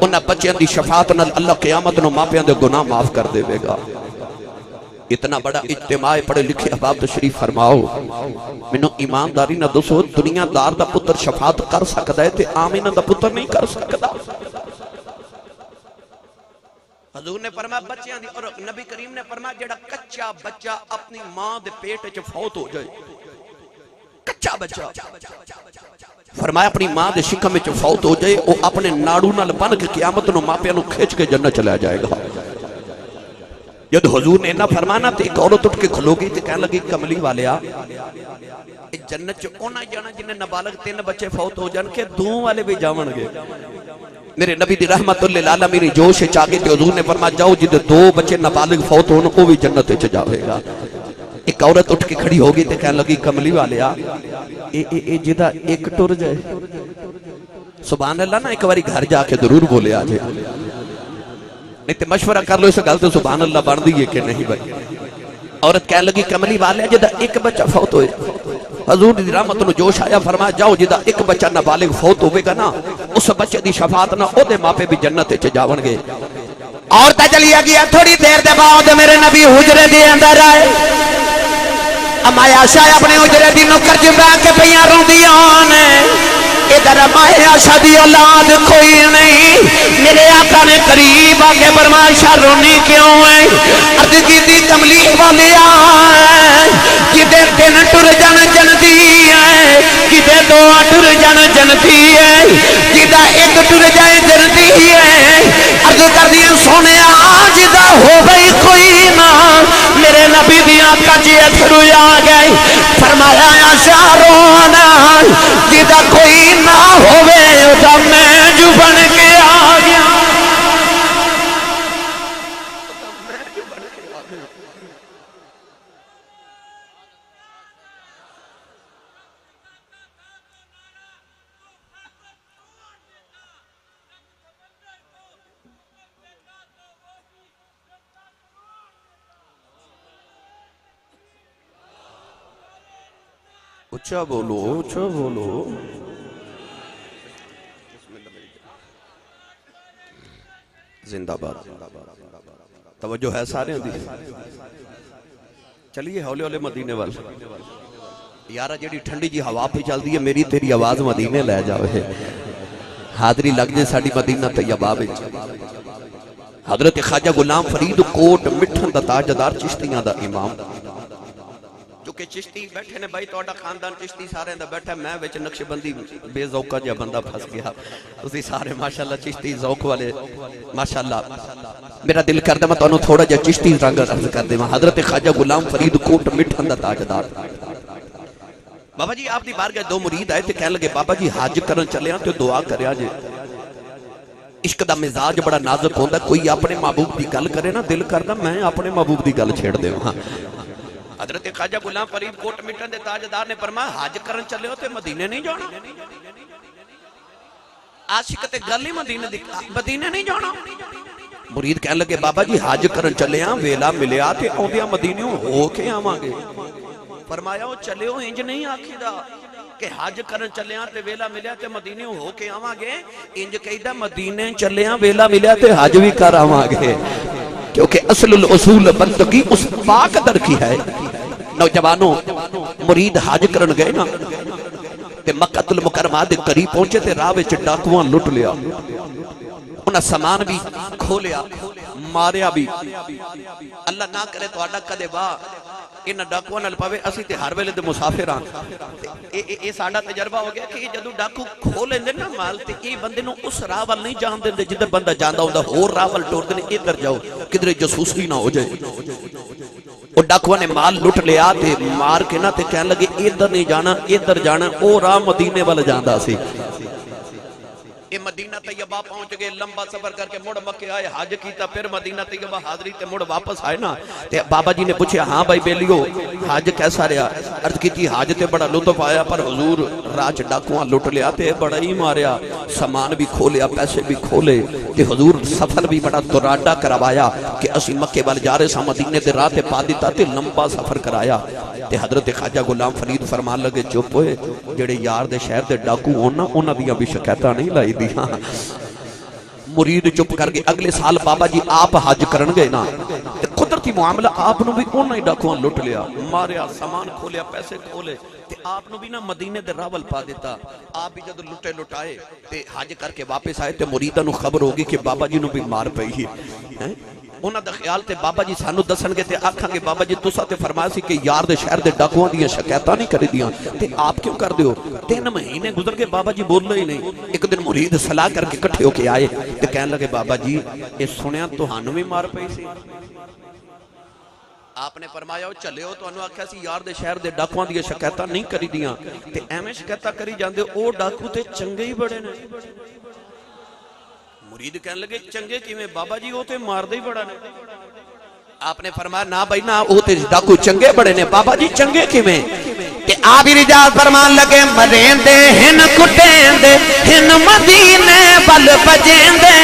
انہاں بچیاں دی شفاعت نال اللہ قیامت نو ماپیاں دے گناہ معاف کر دے گا۔ اتنا بڑا اجتماع پڑھے لکھے احباب تشریف فرماؤ، منو ایمانداری نہ دسو دنیا دار دا پتر شفاعت کر سکتا ہے تے آمینہ دا پتر نہیں کر سکتا؟ حضور نے فرمایا بچیاں دی، اور نبی کریم نے فرمایا جڑا کچا بچہ اپنی ماں دے پیٹ وچ فوت ہو جائے، کچا بچہ فرمایا اپنی ماں دے شکم وچ فوت ہو جائے، وہ اپنے ناڑو نال بن کے قیامت نو ماپیاں نو کھچ کے جنت چلا جائے گا۔ جد حضور نے نہ فرمانا تے ایک عورت اٹھ کے کھلو گئی تے کہنے لگی کملی والیا جنت چ اونا جانا جنہیں نابالغ 3 بچے فوت ہو جان کے 2 والے بھی جاون گے۔ میرے نبی دی رحمت للعالمین جوش چاگے تے حضور نے فرمایا جاؤ جدے 2 بچے نابالغ فوت ہون وہ بھی جنت چ جاوے گا۔ ایک عورت اٹھ کے کھڑی ہوگی تے کہنے لگی کملی والیا اے جدا ایک ٹر جائے، سبحان اللہ نا، ایک باری گھر جا کے ضرور بولے آ جائے، نہیں تے مشورہ کر لو اس گل تے سبحان اللہ بن دی ہے کہ نہیں بھائی۔ عورت کہنے لگی کملی والیا جدا ایک بچہ فوت ہوئے، حضور دی رحمت نو جوش آیا، فرمایا جاؤ جدا ایک بچہ نابالغ فوت ہوئے گا نا اس بچے دی شفاعت نہ او دے ماپے بھی جنت چ جاون گے۔ عورتیں چلی گیا، تھوڑی دیر دے بعد میرے نبی حجرے دے اندر آئے، اما عائشہ اپنے حجرے دی نکر چ بیٹھ کے پیاں روندیاں نے، ادھر اما عائشہ دی اولاد کوئی نہیں، میرے آقا نے قریب آ کے فرمایا عائشہ رونی کیوں ہے؟ عرض کی کملی والیا کدے 3 ٹر جان جنتی ہے، کدے 2 ٹر جان جنتی ہے، جدا ایک ٹر جائے جنتی ہے۔ عرض کر دیا سونے جدا ہو گئی کوئی نہ، میرے نبی دیا کچے اتھرو آ گئے، فرمایا عائشہ رونا جدا کوئی نہ ہوئے تا میں جو بن کے آ گیا۔ اچھا بولو، اچھا بولو۔ زندہ باد، توجہ ہے سارے دی؟ چلیے ہولے ہولے مدینے وال یارہ جیڑی ٹھنڈی جی ہوا پہ چل دی ہے، میری تیری آواز مدینے لے جاوے، حاضری لگ جائے ساڑی مدینہ طیبہ وچ۔ حضرت خواجہ غلام فرید کوٹ مٹھن دا تاجدار چشتیاں دا امام، جو کہ چشتی بیٹھے نے بھائی توڑا خاندان چشتی سارے دا بیٹھا، میں وچ نقش بندی بے ذوقہ جا بندہ پھنس گیا، اسی سارے ماشاءاللہ چشتی ذوق والے ماشاءاللہ۔ میرا دل کردہ میں تو انہوں تھوڑا جا چشتی رنگ عرض کر دے، حضرت خواجہ غلام فرید کوٹ مٹھن دا تاجدار۔ بابا جی آپ دی بارگاہ 2 مرید آئے تھے، کہنے لگے بابا جی حج کرن چلے ہیں تو دعا کرے آجے، عشق دا مزاج بڑا نازک ہوندہ، کوئی اپنے محبوب دی گل کرے نا دل کردہ میں اپنے محبوب دی گل چھیڑ دے ہاں۔ حضرت خواجہ غلام فرید کوٹ مٹن دے تاجدار نے فرمایا حج کرن چلے ہو تے مدینے نہیں جانا، عاشق تے گل ہی مدینے نہیں جانا۔ مرید کہنے لگے بابا جی حج کرن چلے ہاں، ویلا ملیا تے اوندیاں مدینیوں ہو کے آواں گے۔ فرمایا وہ چلے ہو انج نہیں آکھی دا کہ حج کرن چلے ہاں تے ویلا ملیا تے مدینیوں ہو کے آواں گے، انج کہی دا مدینے چلے ہاں ویلا ملیا تے حج بھی کر آواں گے، کیونکہ اصل الاصول بندگی اس پاک در کی ہے۔ نوجوانوں مرید حج کرن گئے نا تے مکہ المکرمہ دے قریب پہنچے تے راہ وچ ڈاکواں لٹ لیا، انہاں سامان بھی کھولیا، ماریا بھی۔ اللہ نہ کرے تو آڈا کدے با انہاں ڈاکواں نال پاوے، اسی تے ہر ویلے دے مسافر ہاں، اے ساڈا تجربہ ہو گیا کہ جدوں ڈاکو کھول لیندے نا مال تے اے بندے نوں اس راہ ول نہیں جان دیندے جدھر بندہ جاندا ہوندا، ہور راہ ول ٹور دیندے ادھر جاؤ کدھر جاسوسی نہ ہو جائے۔ وہ ڈاکواں نے مال لٹ لیا تے مار کے نہ تے کہنے لگے ادھر نہیں جانا ادھر جانا، او راہ مدینے والا جاندا سی۔ اے مدینہ طیبہ پہنچ گئے، لمبا سفر کر کے مڑ مکے آئے، حج کیتا، پھر مدینہ طیبہ حاضری تے مڑ واپس آئے نا تے بابا جی نے پوچھے ہاں بھائی بیلیو حج کیسا رہا؟ عرض کی تھی حج تے بڑا لطف آیا، پر حضور راج ڈاکواں لٹ لیا تے بڑا ہی ماریا، سامان بھی کھولیا، پیسے بھی کھولے تے حضور سفر بھی بڑا دراڈا کروایا کہ اسی مکے والے جا رہے سا، مدینے دے راہ تے پا دیتا تے لمبا سفر کرایا تے حضرت خواجہ غلام فرید فرمان لگے چپ ہوئے، جڑے یار دے شہر دے ڈاکو ہونا انہاں دیاں بھی شکایتاں نہیں لائی دیاں۔ مرید چپ کر کے اگلے سال بابا جی آپ حج کرن گئے نا تے قدرتی کی معاملہ آپ نو بھی انہاں ہی ڈاکواں لٹ لیا ماریا سامان کھولیا پیسے کھولے تے آپ نو بھی نہ مدینے دے راول پا دیتا آپ بھی جد لٹے لٹائے تے حج کر کے واپس آئے تے مریداں نو خبر ہوگی کہ بابا جی نو بھی مار پئی ہے انہاں دا خیال تے بابا جی سانو دسن گے تے آکھاں گے بابا جی تساں تے فرمایا سی کہ یار دے شہر دے ڈاکواں دیاں شکایتاں نہیں کر دیاں تے آپ کیوں کر دیو 3 مہینے گزر کے بابا جی بولے ہی نہیں ایک دن مرید صلاح کر کے کٹھے ہو کے آئے تے کہنے لگے بابا جی اے سنیا تہانوں بھی مار پئی سی آپ نے فرمایا ہو چلے ہو تو انہوں آکھا سی یار دے شہر دے ڈاکواں دیاں شکایتاں نہیں کری دیاں تے ایویں شکایتاں کری جاندے او ڈاکو تے چنگے ہی بڑے نے مرید کہنے لگے چنگے کیویں بابا جی وہ تے مار دے ہی بڑا نے آپ نے فرمایا نا بھائی نا وہ تے ڈاکو چنگے بڑے نے بابا جی چنگے کیویں کہ آپ ہی رجال فرمان لگے مرین دے ہن کٹین دے ہن مدینے بل بجین دے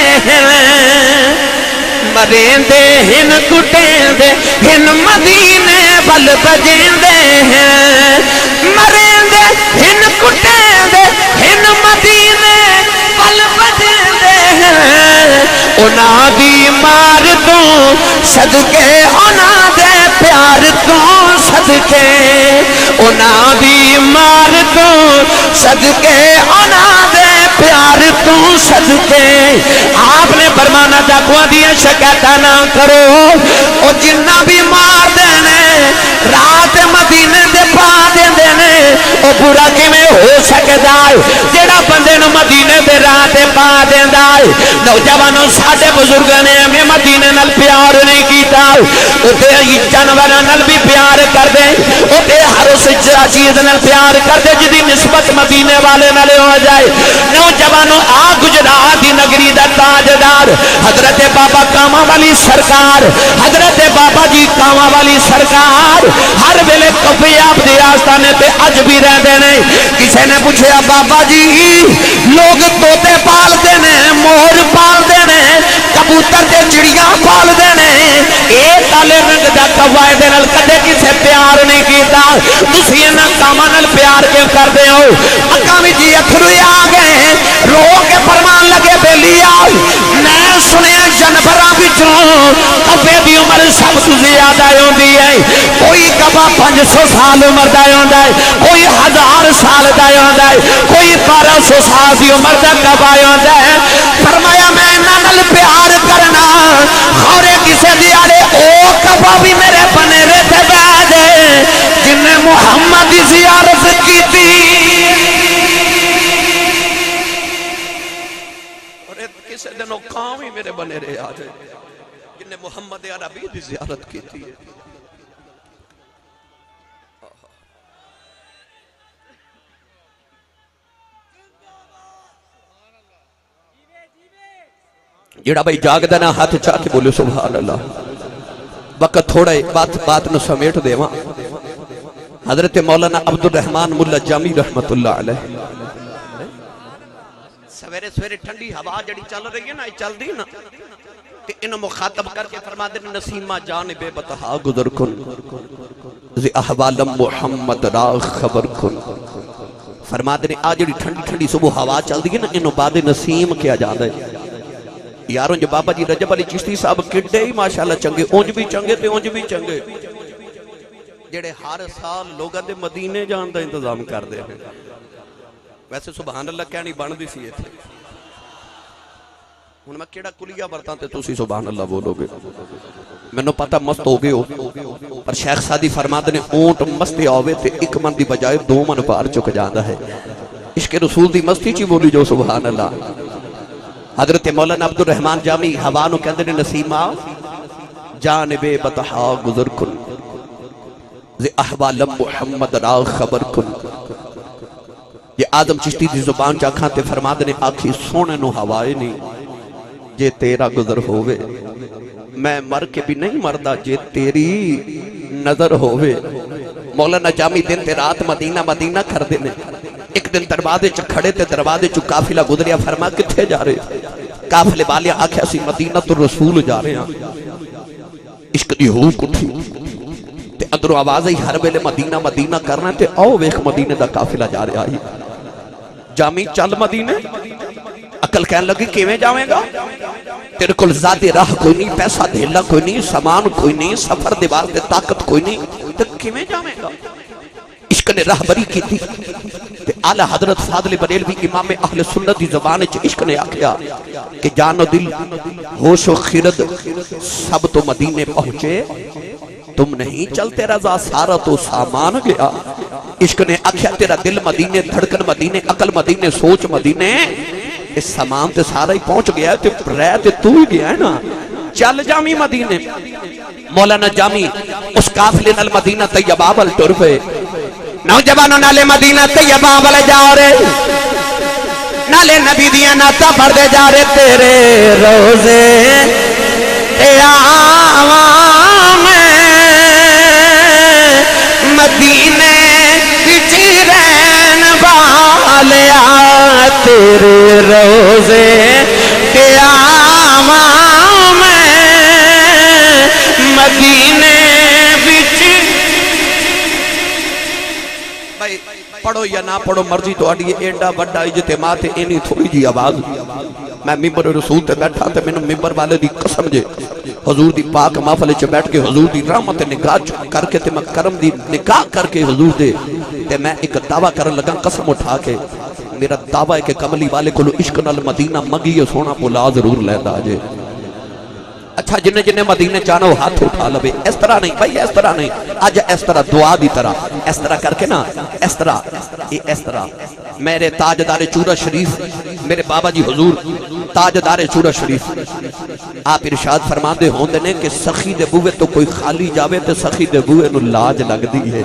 مرین دے ہن کٹین دے ہن مدینے بل بجین دے مرین دے ہن کٹین دے ہن مدینے بل بجین دے انہاں دی مار تو صدقے انہاں دے پیار تو صدقے انہاں دی مار تو صدقے انہاں دے پیار تو صدقے آپ نے فرمانا ڈاکواں دیاں شکایتاں نہ کرو او جنہ بھی مار دینے رات مدینے دے پا دیندے نے او برا کیویں ہو سکدا ہے جیڑا بندے نو مدینے دے رات پا دیندا ہے نوجوانوں ساڈے بزرگاں نے ہمیں مدینے نال پیار نہیں کیتا اوتے جانوراں نال بھی پیار کر دے اوتے ہر اس چیز نال پیار کر دے جدی نسبت مدینے والے نال ہو جائے نوجوانوں آ گجرات دی نگری دا تاجدار حضرت بابا کاما والی سرکار حضرت بابا جی کاما والی سرکار ہر ویلے کفی آپ دی آستانے تے اج بھی رہندے نے کسے نے پوچھیا بابا جی لوگ طوطے پالتے نے مور پالتے نے کبوتر تے چڑیاں پالتے نے اے کالے رنگ دا کوا دے نال کدے کسے پیار نہیں کیتا تسی انہاں کاماں نال پیار کیوں کردے ہو اکھاں وچ اتھرو آ گئے رو کے فرمان لگے بیلی آ میں سنیا جانوراں وچوں کبے دی عمر سب تو زیادہ ہوندی ہے کوئی کبا 500 سال عمر دا ہوندا ہے کوئی 1000 سال دا ہوندا ہے کوئی 1200 سال دی عمر دا کبا ہوندا ہے فرمایا میں انہاں نال پیار کرنا خورے کسے دی آلے او کبا بھی میرے بنیرے تے بیٹھ جائے جن نے محمد دی زیارت کی تھی اور کسے دنوں کام ہی میرے بنیرے آ جائے جن نے محمد عربی دی زیارت کی تھی جڑا بھائی جاگ دینا ہاتھ چاہ کے بولے سبحان اللہ وقت تھوڑا ہے بات نو سمیٹ دے وہاں حضرت مولانا عبد الرحمن ملا جامی رحمت اللہ علیہ سویرے سویرے ٹھنڈی ہوا جڑی چل رہی ہے نا چل دی نا کہ انہوں مخاطب کر کے فرما دے نسیمہ جانب بتہا گزر کن زی احوال محمد را خبر کن فرما دے آج جڑی ٹھنڈی ٹھنڈی صبح ہوا چل دی ہے نا انہوں بعد نسیم کیا جا دے یاروں جو بابا جی رجب علی چشتی صاحب کڈے ہی ماشاءاللہ چنگے اونج بھی چنگے تے اونج بھی چنگے جڑے ہر سال لوگاں دے مدینے جان دا انتظام کر دے ہیں ویسے سبحان اللہ کہنی بن دی سی ایتھے ہن میں کیڑا کلیہ برتاں تے تسی سبحان اللہ بولو گے مینوں پتہ مست ہو گئے ہو پر شیخ سادی فرماتے نے اونٹ مستی آوے تے ایک من دی بجائے 2 من پار چک جاندا ہے عشق رسول دی مستی چی بولی جو سبحان اللہ حضرت مولانا عبد الرحمن جامی حوانو کہندے نے نسیمہ جانب بطحا گزر کن زی احوال محمد را خبر کن یہ آدم چشتی دی زبان چاکھاں تے فرما دے نے آکھی سونے نو ہوائے نہیں جے تیرا گزر ہوئے میں مر کے بھی نہیں مردہ جے تیری نظر ہوئے مولانا جامی دن تے رات مدینہ مدینہ کر دینے ایک دن دروازے چ کھڑے تے دروازے چ قافلہ گزریا فرما کتھے جا رہے قافلے والے آکھیا سی مدینہ تو رسول جا رہے ہیں عشق دی ہوک اٹھی تے ادھروں آواز ہی ہر ویلے مدینہ مدینہ کرنا تے آؤ ویکھ مدینے دا قافلہ جا رہا ہے جامی چل مدینے عقل کہنے لگی کیویں جاویں گا تیرے کول ذاتی راہ کوئی نہیں، پیسہ دھیلا کوئی نہیں، سامان کوئی نہیں، سفر دے واسطے طاقت کوئی نہیں، تو کیویں جاویں گا؟ عشق نے راہبری کی تھی تے اعلی حضرت فاضل بریلوی امام اہل سنت دی زبان وچ عشق نے آکھیا کہ جان و دل ہوش و خرد سب تو مدینے پہنچے، تم نہیں چلتے رضا سارا تو سامان گیا۔ عشق نے آکھیا تیرا دل مدینے، دھڑکن مدینے، عقل مدینے، سوچ مدینے، اس سامان تے سارا ہی پہنچ گیا ہے، تے رہ تے تو ہی گیا ہے نا، چل جامی مدینے۔ مولانا جامی اس قافلے نال مدینہ طیبہ ول ٹر پئے، نوجوانوں نالے مدینہ طیبہ ول جا رہے، نالے نبی دیاں نعتاں پڑھدے جا رہے، تیرے روزے تے آواں مدینے وچ رہن والیا، تیرے روزے تے آواں مدینے وچ۔ بھائی پڑھو یا نہ پڑھو مرضی تہاڈی، ایڈا بڑا اجتماع تے اینی تھوڑی جی آواز۔ میں ممبر رسول تے بیٹھا تے مینوں ممبر والے دی قسم جے حضور دی پاک محفل وچ بیٹھ کے حضور دی رحمت نگاہ کر کے تے میں کرم دی نگاہ کر کے حضور دے تے میں ایک دعویٰ کرن لگا قسم اٹھا کے، میرا دعویٰ ہے کہ کملی والے کو عشق نال مدینہ منگیے سونا بلا ضرور لیندا جے۔ اچھا جنہیں جنہیں مدینے چاہنا وہ ہاتھ اٹھا لبے، اس طرح نہیں بھائی، اس طرح نہیں، آج اس طرح دعا دی طرح اس طرح کر کے نا، اس طرح اس طرح میرے تاجدار چورا شریف، میرے بابا جی حضور تاجدار چورا شریف آپ ارشاد فرماندے ہوندے نے کہ سخی دے بوئے تو کوئی خالی جاوے تے سخی دے بوئے نو لاج لگ دی ہے،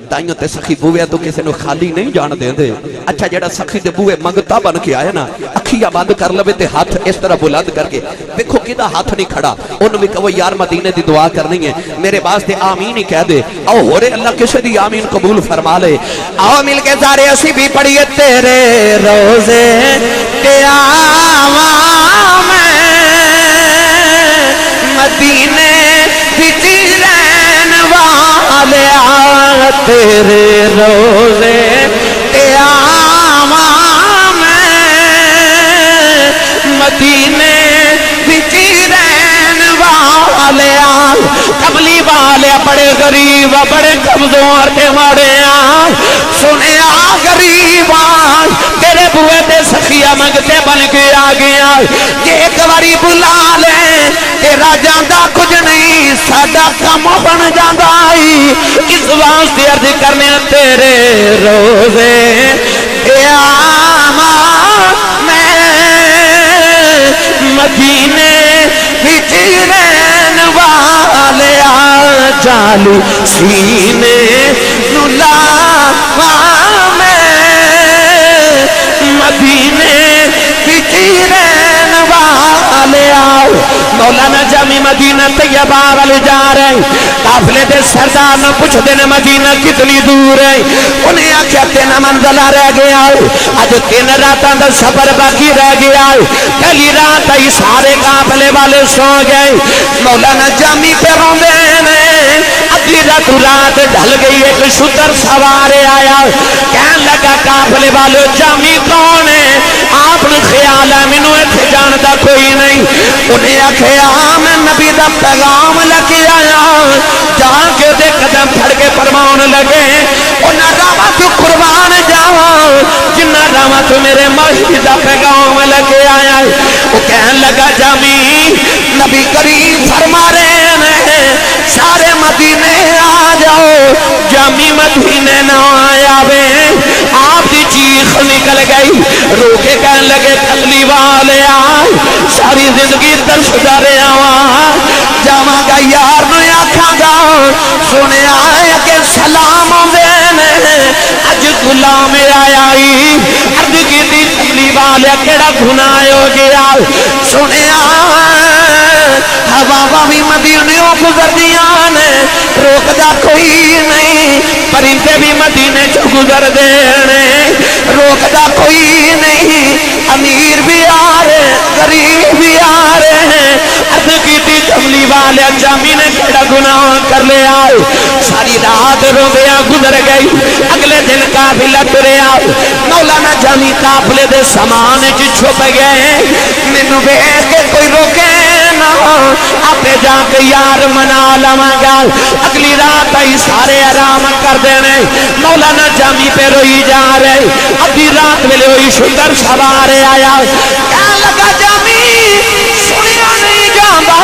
تائیوں تے سخی بوئے تو کسے نو خالی نہیں جان دے دے۔ اچھا جڑا سخی دے بوئے منگتا بن کے آئے نا، اکھیاں بند کر لوے تے ہاتھ اس طرح بلند کر کے دیکھو کدا ہاتھ نہیں کھڑا، انہوں بھی کہو یار مدینے دی دعا کرنی ہے، میرے واسطے آمین ہی کہہ دے، او ہو رے اللہ کسے دی آمین قبول فرما لے۔ آؤ مل کے سارے اسی بھی پڑھیے، تیرے روزے تے آواں مدینے وچ رہن والیا، تیرے روزے تے آواں مدینے وچ رہن والیا، کملی والیا بڑے غریب بڑے کمزور تے ماڑیاں، سنیا غریباں تیرے بوئے تے سخیہ منگتے بن کے آ گیا، کہ ایک باری بلا لے تیرا جاندہ کچھ نہیں، ساڈا کم بن جاندا آئی، اس واسطے عرض کرنے تیرے روزے تے آواں مدینے وچ رہن والیا، جالی سینے نو لاواں مدینے وچ رہن والیا۔ مولانا جامی مدینہ طیبہ ول جا رہے، قافلے دے سردار نو پوچھدے نے مدینہ کتنی دور ہے، انہیں آکھیا 3 منزلہ رہ گیا، اج 3 راتاں دا سفر باقی رہ گیا، پہلی رات آئی سارے قافلے والے سو گئے، مولانا جامی پہ روندے نے، ادھی رات ڈھل گئی، ایک شتر سوارے آیا، کہن لگا قافلے والے جامی کون ہے؟ آپ نے خیال ہے مینوں ایتھے جاندا کوئی نہیں، انہیں آکھیا میں نبی دا پیغام لے کے آیا، جا کے دے قدم پھڑ کے فرمان لگے، انہاں راواں تو قربان جاواں جنہاں راواں تو میرے ماہی دا پیغام لے کے آیا۔ وہ کہن لگا جامی نبی کریم فرما رہے ہیں سارے مدینے آ جاؤ، جامی مدینے نہ آیا وے، آپ دی چیخ نکل گئی، رو کے کہن لگے کملی والے آئے، ساری زندگی ترس دارے آواں، جاواں گا یار نو آکھاں گا، سنے آئے کہ سلام دینے، اج غلام آیا ہی، عرض کی دی کملی والے کیڑا گناہ ہو گیا، سنے ہوا بھی مدینوں گزر دیاں نے، روک دا کوئی نہیں، پرندے بھی مدینے چو گزر دینے، روک دا کوئی نہیں، امیر بھی آ رہے غریب بھی آ رہے ہیں، عرض کی تھی کملی والے جامی نے کیڑا گناہ کر لے آئے، ساری رات رو گیا گزر گزر گئی اگلے دن قافلہ ٹریا مولانا جامی قافلے دے سامان وچ چھپ گئے مینوں ویکھ کے کوئی روکے نہ آپ جا کے یار منا لواں گا اگلی رات آئی سارے آرام کر دینے مولانا جامی پہ روئی جا رہے ادھی رات ویلے ہوئی شکر سوارے آیا کہنے لگا جامی سنیا نہیں جاندا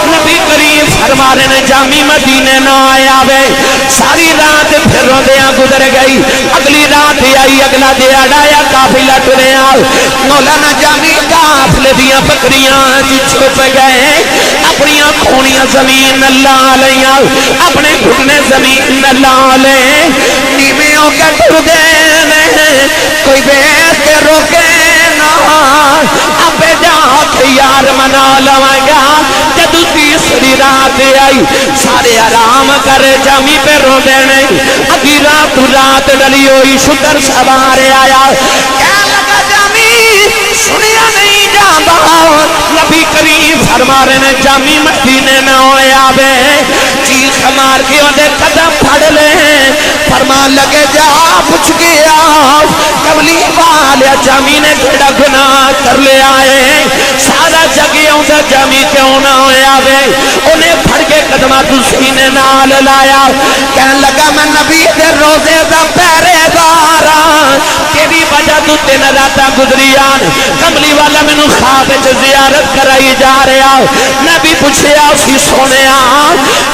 نبی کریم فرمانے نے جامی مدینے نہ آیا وے ساری رات پھر روندیاں گزر گئی اگلی رات آئی اگلا دیہڑا آیا قافلہ ٹریا مولانا جامی قافلے دیاں بکریاں چھپ گئے اپنی کھونیاں زمین لا لیاں اپنے گھٹنے زمین لا لے نیویں ہو کے ٹر دے کوئی بیٹھ کے روکے نہ ابے جا کے یار منا لواں گا جدو تیسری رات آئی سارے آرام کر جامی پہ رو دینے ادھی رات ڈلی ہوئی شکر سوارے آیا کہنے لگا جامی سنیا نہیں جاندا نبی کریم فرما رہے نے جامی مدینے نہ ہویا وے چیخ مار کے اودے قدم پھڑ لے فرمان لگے جا پوچھ گیا کملی والیا جامی نے کیڑا گناہ کر لیا ہے سارا جگہ اوندا جامی کیوں نہ ہویا وے انہیں پھڑ کے قدمہ تو سینے نال لایا کہنے لگا میں نبی دے روزے دا پہرے دارا تیری وجہ تو تین راتاں گزریان کملی والا میں نو خواب زیارت کرائی جا رہا نبی پوچھیا اسی سونیا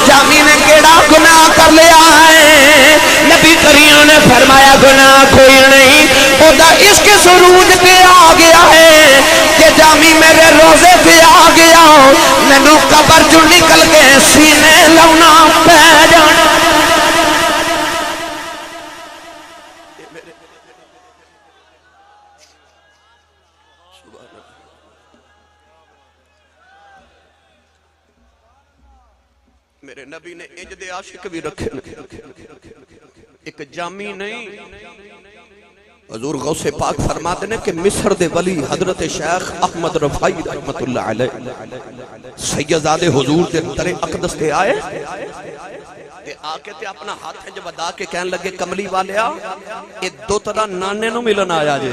جامی نے کیڑا گناہ کر لیا ہے نبی کریم نے فرمایا گناہ کوئی نہیں خدا اس کے سروج پہ آ گیا ہے کہ جامی میرے روزے پہ آ گیا میں نو قبر جو نکل کے سینے لونا پہ جانا میرے نبی نے انج دے عاشق بھی رکھے ایک جامی نہیں حضور غوث پاک فرماتے ہیں کہ مصر دے ولی حضرت شیخ احمد رفائی رحمت اللہ علیہ سیدزادے حضور دے ترے اقدس تے آئے تے آکے تے اپنا ہاتھ جو بدا کے کہنے لگے کملی والیا اے دو طرح نانے نو ملن آیا جے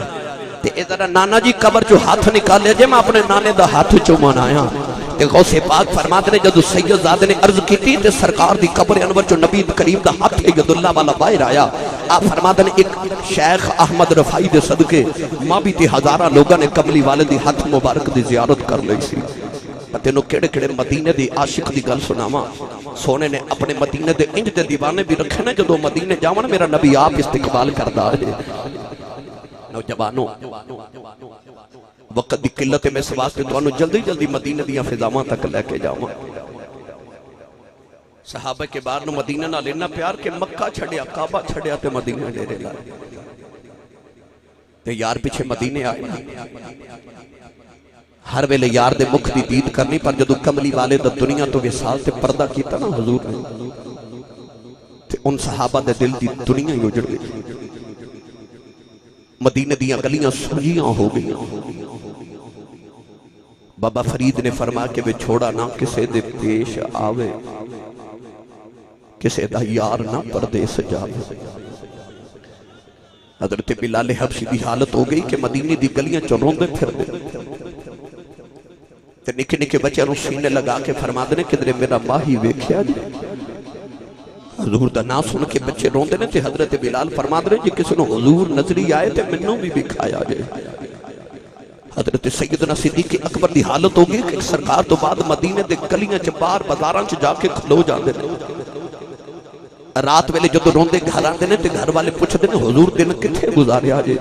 تے اے طرح نانا جی قبر جو ہاتھ نکالے جے میں اپنے نانے دا ہاتھ چومان آیا تے غوث پاک فرماتے نے جدو سیدزادے نے عرض کی تھی تے سرکار دی قبر انور جو نبی کریم دا ہاتھ ید اللہ والا باہر آیا آپ فرماتے نے ایک شیخ احمد رفائی دے صدقے ماں بھی تے ہزارہ لوگاں نے کملی والے دی ہاتھ مبارک دی زیارت کر لئی سی تینوں کیڑے کیڑے مدینے دی عاشق دی گل سناواں سونے نے اپنے مدینے دے انج دے دیوانے بھی رکھے نے جدو مدینے جاون میرا نبی آپ استقبال کردا ہے نوجوانوں وقت دی قلت میں اس واسطے تو انہوں جلدی جلدی مدینہ دیاں فضاواں تک لے کے جاواں صحابہ کے بار نو مدینہ نہ لینا پیار کے مکہ چھڑیا کعبہ چھڑیا تے مدینہ لے رہے لائے تے یار پیچھے مدینے آئے ہر ویلے یار دے مکھ دی دید کرنی پر جدو کملی والے دا دنیا تو وصال تے پردہ کیتا نا حضور نے تے ان صحابہ دے دل دی دنیا ہی اجڑ گئی مدینہ دیاں گلیاں سجیاں ہو گئی بابا فرید نے فرما کے وہ چھوڑا نہ کسے دے پیش آوے کسے دا یار نہ پردیس جاوے حضرت بلال حبشی دی حالت ہو گئی کہ مدینہ دی گلیاں چروندے پھر دے تے نکے نکے بچے انہوں سینے لگا کے فرما دینے کدھرے میرا ماہی ویکھیا جی حضور دا نام سن کے بچے روندے نے تے حضرت بلال فرما دینے جی کسی نے حضور نظری آئے تے منوں بھی بکھایا جائے حضرت سیدنا صدیق اکبر دی حالت ہوگی کہ سرکار تو بعد مدینے دے گلیاں چ باہر بازاراں چ جا کے کھلو جاندے نے رات ویلے جدوں روندے گھر آندے نے تے گھر والے پوچھدے نے حضور دن کتھے گزاریا جے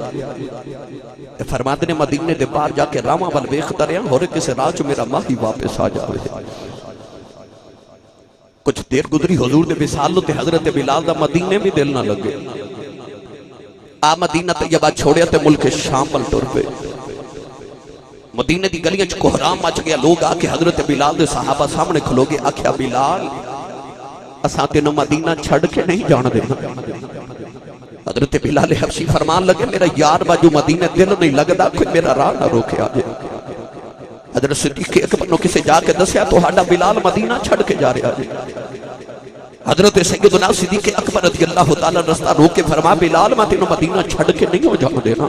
فرماتے نے مدینے دے باہر جا کے راواں ول ویکھدا رہیا ہور کسے راہ چ میرا ماہی واپس آ جاوے کچھ دیر گزری حضور دے وصال تے حضرت بلال دا مدینے بھی دل نہ لگے آ مدینہ طیبہ چھوڑیا تے ملک شام ول ٹر پے مدینہ دی گلیاں چ کوہرام مچ گیا لوگ آ کے حضرت بلال دے صحابہ سامنے کھلو گے آکھیا بلال اساں تینوں مدینہ چھڑ کے نہیں جان دینا حضرت بلال حبشی فرمان لگے میرا یار باجو مدینہ دل نہیں لگدا کوئی میرا راہ نہ روکے آجے حضرت صدیق اکبر نو کسے جا کے دسیا تو ہاڈا بلال مدینہ چھڑ کے جا رہا جے حضرت سیدنا صدیق اکبر رضی اللہ تعالی رستہ روک کے فرما بلال میں تینوں مدینہ چھڑ کے نہیں ہو جاؤں دینا.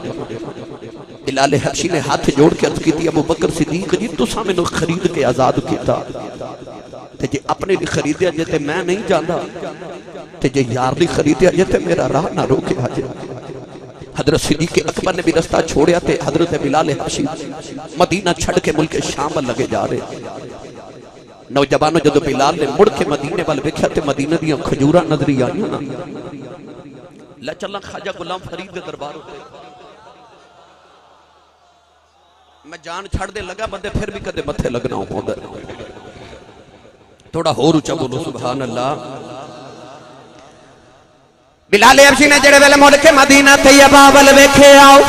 بلال حبشی نے ہاتھ جوڑ کے عرض کی تھی ابو بکر صدیق جی تو سامنے نو خرید کے آزاد کیتا تے جے اپنے لی خریدیا جے تے میں نہیں جانا تے جے یار لی خریدیا جے تے میرا راہ نہ روکے آجے. حضرت صدیق اکبر نے بھی رستہ چھوڑیا تے حضرت بلال حبشی مدینہ چھڑ کے ملک شام لگے جا رہے. نوجوانوں جدو بلال نے مڑ کے مدینے وال ویکھیا تے مدینہ دیاں کھجوراں نظری آئیاں نا. لے چلا خواجہ غلام فرید کے دربار ہوتے میں جان چھڑ دے لگا بندے پھر بھی کدے متھے لگنا ہوتا تھوڑا ہور اونچا بولو سبحان اللہ. بلال حبشی نے جڑے ویلے مڑ کے مدینہ طیبہ ول ویکھے آؤ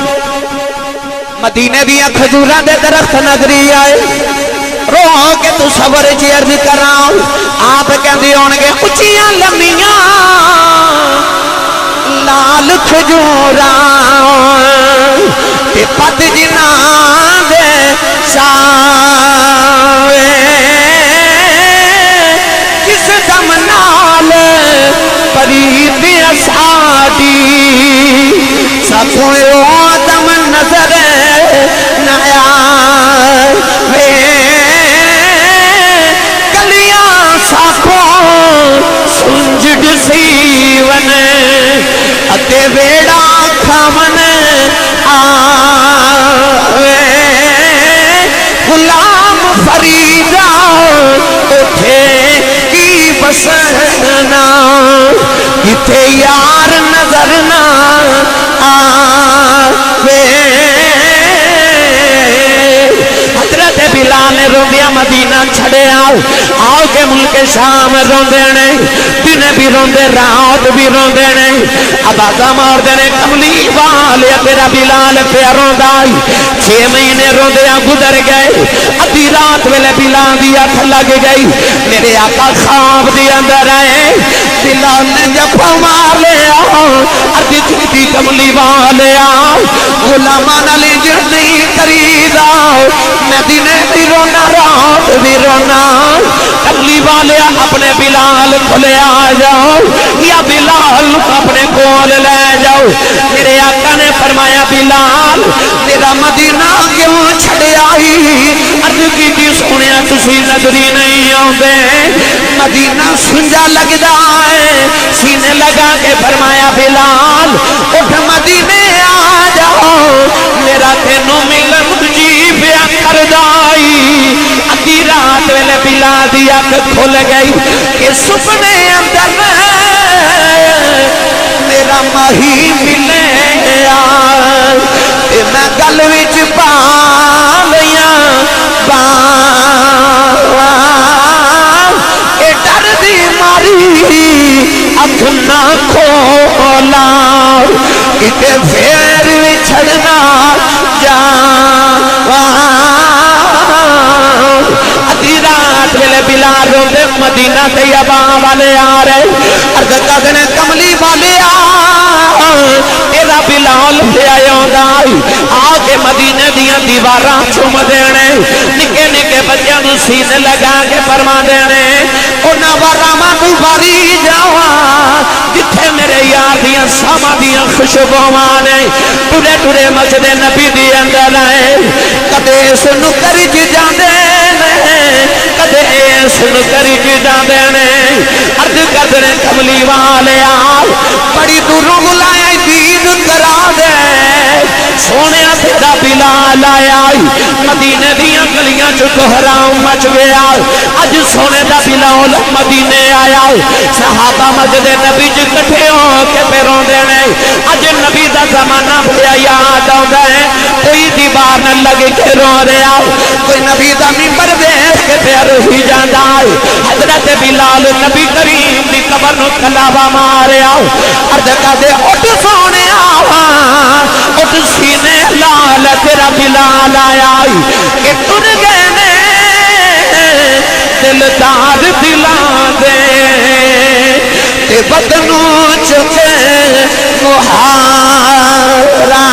مدینے دیاں کھجوراں دے درخت نظری آئے. رو کے تو صبر چی عرض کراؤ آپ کہندی ہون گے اچیاں لمیاں لال کھجوراں تے پت جناں دے ساوے کس دم نال پرید اساڈی ساتھوں او دم نظر نہ آوے سنجد سیون اتے ویڑا کھامن آوے غلام فریدہ اٹھے کی بسنا کتے یار نظر نہ آوے. حضرت بلال روندیا مدینہ چھڑے آؤ کے ملک شام روندے نے دن بھی روندے رات بھی روندے نے. اب آزا مار دینے کملی والے تیرا بلال پہ روندائی 6 مہینے روندیا گزر گئے. ادھی رات ویلے بلال دی اکھ لگ گئی میرے آقا خواب دی اندر آئے. بلال نے جب مار لیا ادھی تھی کملی والے غلامان علی جرنی قریب آؤ میں دینے بھی رونا رات بھی رونا. کملی والے اپنے بلال کو لے آ جاؤ یا بلال اپنے کول لے جاؤ. میرے آقا نے فرمایا بلال تیرا مدینہ کیوں چھڑے آئی عرض کی سنیا تسی نظری نہیں آؤندے مدینہ سنجا لگدا ہے. سینے لگا کے فرمایا بلال اٹھ مدینے آ جاؤ میرا تینوں ملن جی پیا کردائی. ادھی رات ویلے بلال دی اکھ کھل گئی کہ سپنے اندر میرا ماہی ملے تے میں گل وچ پا لیاں اے ڈر دی ماری اکھ نہ کھولا کتے پھر وچھڑنا ادھی رات ویلے بلال روندے مدینہ طیبہ والے آ رہے. عرض کردے کملی والے تیرا بلال پہ آ کے مدینے دیاں دیواراں چوم دینے نکے نکے بچیاں نو سینے لگا کے فرما دینے انہاں واراں تو واری جاواں جتھے میرے یار دیاں ساواں دیاں خوشبواں نے. ٹرے ٹرے مسجد نبی دی اندر آئے کدے سن کرج جاندے نے کدے سن کرج جاندے نے. عرض کردے کملی والے بڑی دوروں بلائے دین کرا دے سونے تیرا بلال آیا مدینے دیاں گلیاں چ کوہرام مچ گیا. اج سونے دا بلال مدینے آیا صحابہ مسجد نبی چ کٹھے ہو کے پہ روندے نے. اج نبی دا زمانہ بڑا یاد آوندا ہے کوئی دیوار نہ لگ کے رو رہا کوئی نبی دا منبر دیکھ کے پہ روئی جاندا ہے. حضرت بلال نبی کریم دی قبر نو کلاوا ماریا. عرض کردے اٹھ سونے اٹھ سینے لال تیرا بلال آیا کہ ٹر گئے نے دلدار دلاں دے تے بدنوں چکے مہارا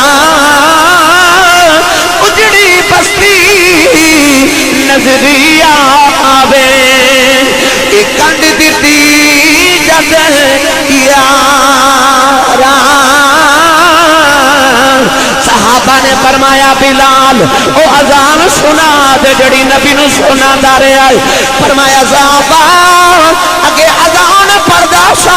اجڑی بستی نظری آوے کنڈ دیتی فرمایا بلال او اذان سنا دے جڑی نبی نو سنا دا رہا ہے فرمایا زابا اگے اذان پڑھدا سا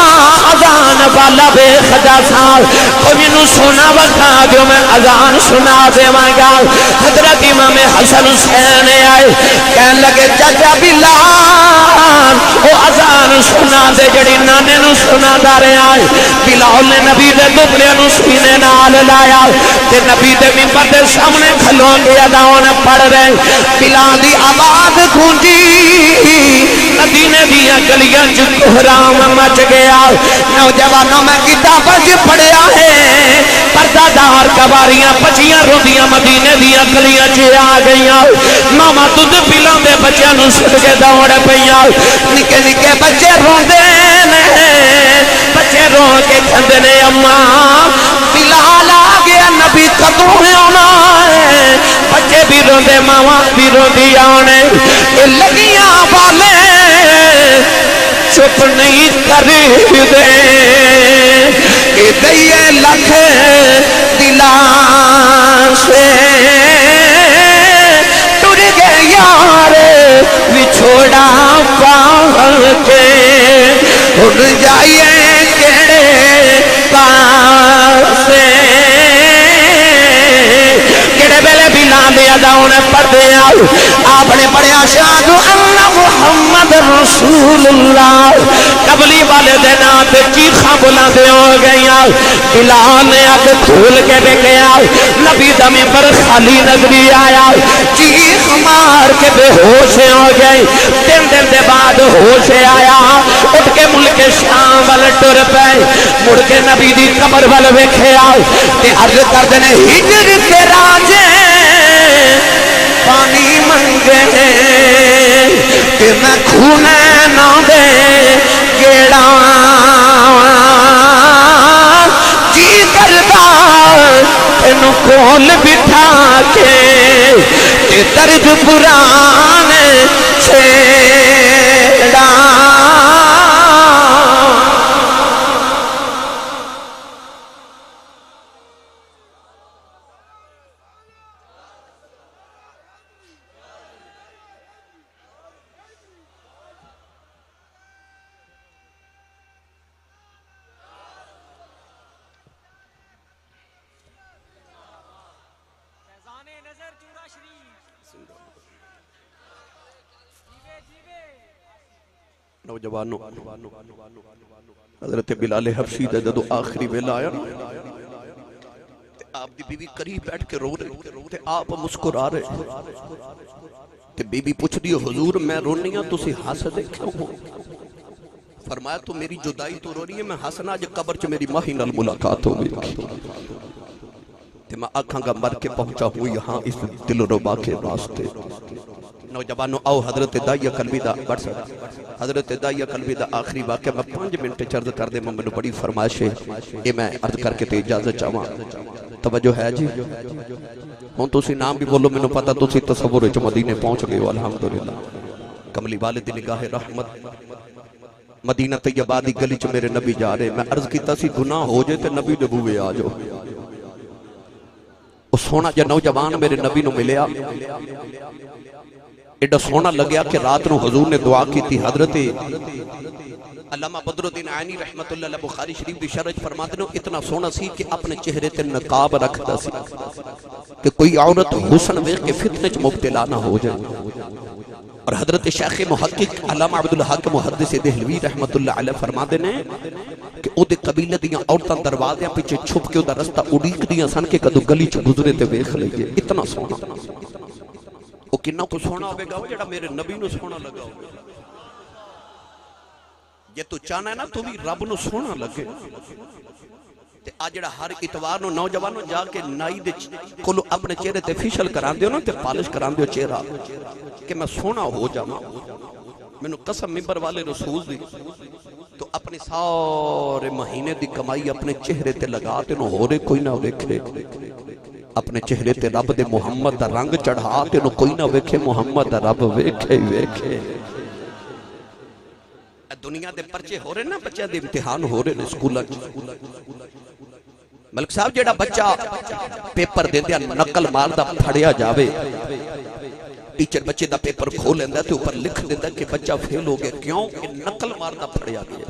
اذان والا بے خدا سا او مینوں سنا وکھا دیو میں اذان سنا دیواں گا حضرت امام حسن حسین آئے کہن لگے چچا بلال او اذان سنا دے جڑی نانے نو سنا دا رہا ہے بلال نے نبی دے دبلے نو سینے نال لایا تے نبی دے منبر دے سامنے کھلو کے اذان پڑھ رہے بلال دی آواز گونجی مدینے دیاں گلیاں وچ کوہرام مچ گیا نوجوانوں میں کتاب وچ پڑھیا ہے پردہ دار کواریاں بچیاں روندیاں مدینے دیاں گلیاں وچ آ گئیاں ماما دودھ پلاون دے بچیاں نو سٹ کے دوڑ پیاں نکے نکے بچے روندے نے بچے رو کے کہندے نے اماں بلال آ گیا نبی کدوں آنا ہے بچے بھی روندے ماواں بھی روندی آنے اے لگیاں والے چپ نہیں کر دے اے دئیے لکھ دلان سے ٹر گئے یار وچھوڑا پاہ کے اڑ جائیے کیڑے پاسے کیڑے بیلے بلال دے اذان پڑھدے آپ نے پڑھیا شہاد ان محمد رسول اللہ قبلی والے دے نام تے چیخاں بلاندے ہو گئیاں بلال نے اکھ کھول کے دیکھیا نبی دا منبر خالی نظری آیا چیخ مار کے بے ہوش ہو گئے 3 دن دے بعد ہوش آیا اٹھ کے ملک شام ول ٹر پئے مڑ کے نبی دی قبر ول ویکھیا تے عرض کردے نے ہجر کے راجے پانی منگے تے میں کھونے نہ دے گیڑا جی کردا تینو کول بٹھا کے تے درد پرانے چھیڑا نوجوانوں حضرت بلال حبشی دا جدو آخری ویلا آیا تے آپ دی بیوی قریب بیٹھ کے رو رہے تے آپ مسکرا رہے تے بیوی پوچھ دی حضور میں رونی ہاں تسی ہس دے کیوں ہو فرمایا تو میری جدائی تو رو رہی ہے میں ہسنا جے قبر چ میری ماہی نال ملاقات ہو گئی تے میں آنکھاں گا مر کے پہنچا ہوں یہاں اس دل و ربا کے واسطے نوجوانوں آؤ حضرت داعیہ قلبی دا بڑھ سکتا حضرت داعیہ قلبی دا آخری واقعہ میں 5 منٹ چرد کر دے میں بڑی فرمائش ہے یہ میں عرض کر کے تے اجازت چاہواں توجہ ہے جی ہوں تسی نام بھی بولو میں پتا تسی تصور وچ مدینے پہنچ گئے ہو الحمدللہ کملی والے دی نگاہ رحمت مدینہ طیبہ دی گلی چ میرے نبی جا رہے میں عرض کیتا سی گناہ ہو جائے تے نبی دے بوئے آ جاؤ وہ سونا جا نوجوان میرے نبی نو ملیا ایڈا سونا لگیا کہ رات نو حضور نے دعا کی تھی حضرت علامہ بدر الدین عینی رحمت اللہ علیہ بخاری شریف دی شرح فرماتے ہیں اتنا سونا سی کہ اپنے چہرے تے نقاب رکھتا سی کہ کوئی عورت حسن ویکھ کے فتنے چ مبتلا نہ ہو جائے اور حضرت شیخ محقق علامہ عبدالحق محدث دہلوی رحمت اللہ علیہ فرماتے ہیں کہ او دے قبیلے دیاں عورتاں دروازیاں پیچھے چھپ کے او دا رستہ اڑیک دیاں سن کے کدو گلی چ گزرے تے ویکھ لئیے اتنا سونا وہ کنہ کو سونا ہوئے گا جڑا میرے نبی نو سونا لگا ہوئے یہ تو چاہنا ہے نا تو بھی رب نو سونا لگے تے آج جڑا ہر اتوار نو نوجوانوں جا کے نائی دے کلو اپنے چہرے تے فیشل کران دیو نا تے پالش کران دیو چہرہ کہ میں سونا ہو جاما میں نو قسم ممبر والے رسول دی تو اپنے سارے مہینے دی کمائی اپنے چہرے تے لگا تے نو ہو رے کوئی نہ ویکھے اپنے چہرے تے رب دے محمد دا رنگ چڑھا تے نو کوئی نہ ویکھے محمد دا رب ویکھے ویکھے دنیا دے پرچے ہو رہے نا بچے دے امتحان ہو رہے نے سکولاں ملک صاحب جیڑا بچہ پیپر دیندیا نقل ماردا پھڑیا جاوے ٹیچر بچے دا پیپر کھول لیندہ تے اوپر لکھ دیندہ کہ بچہ فیل ہو گیا کیوں کہ نقل ماردا پھڑیا گیا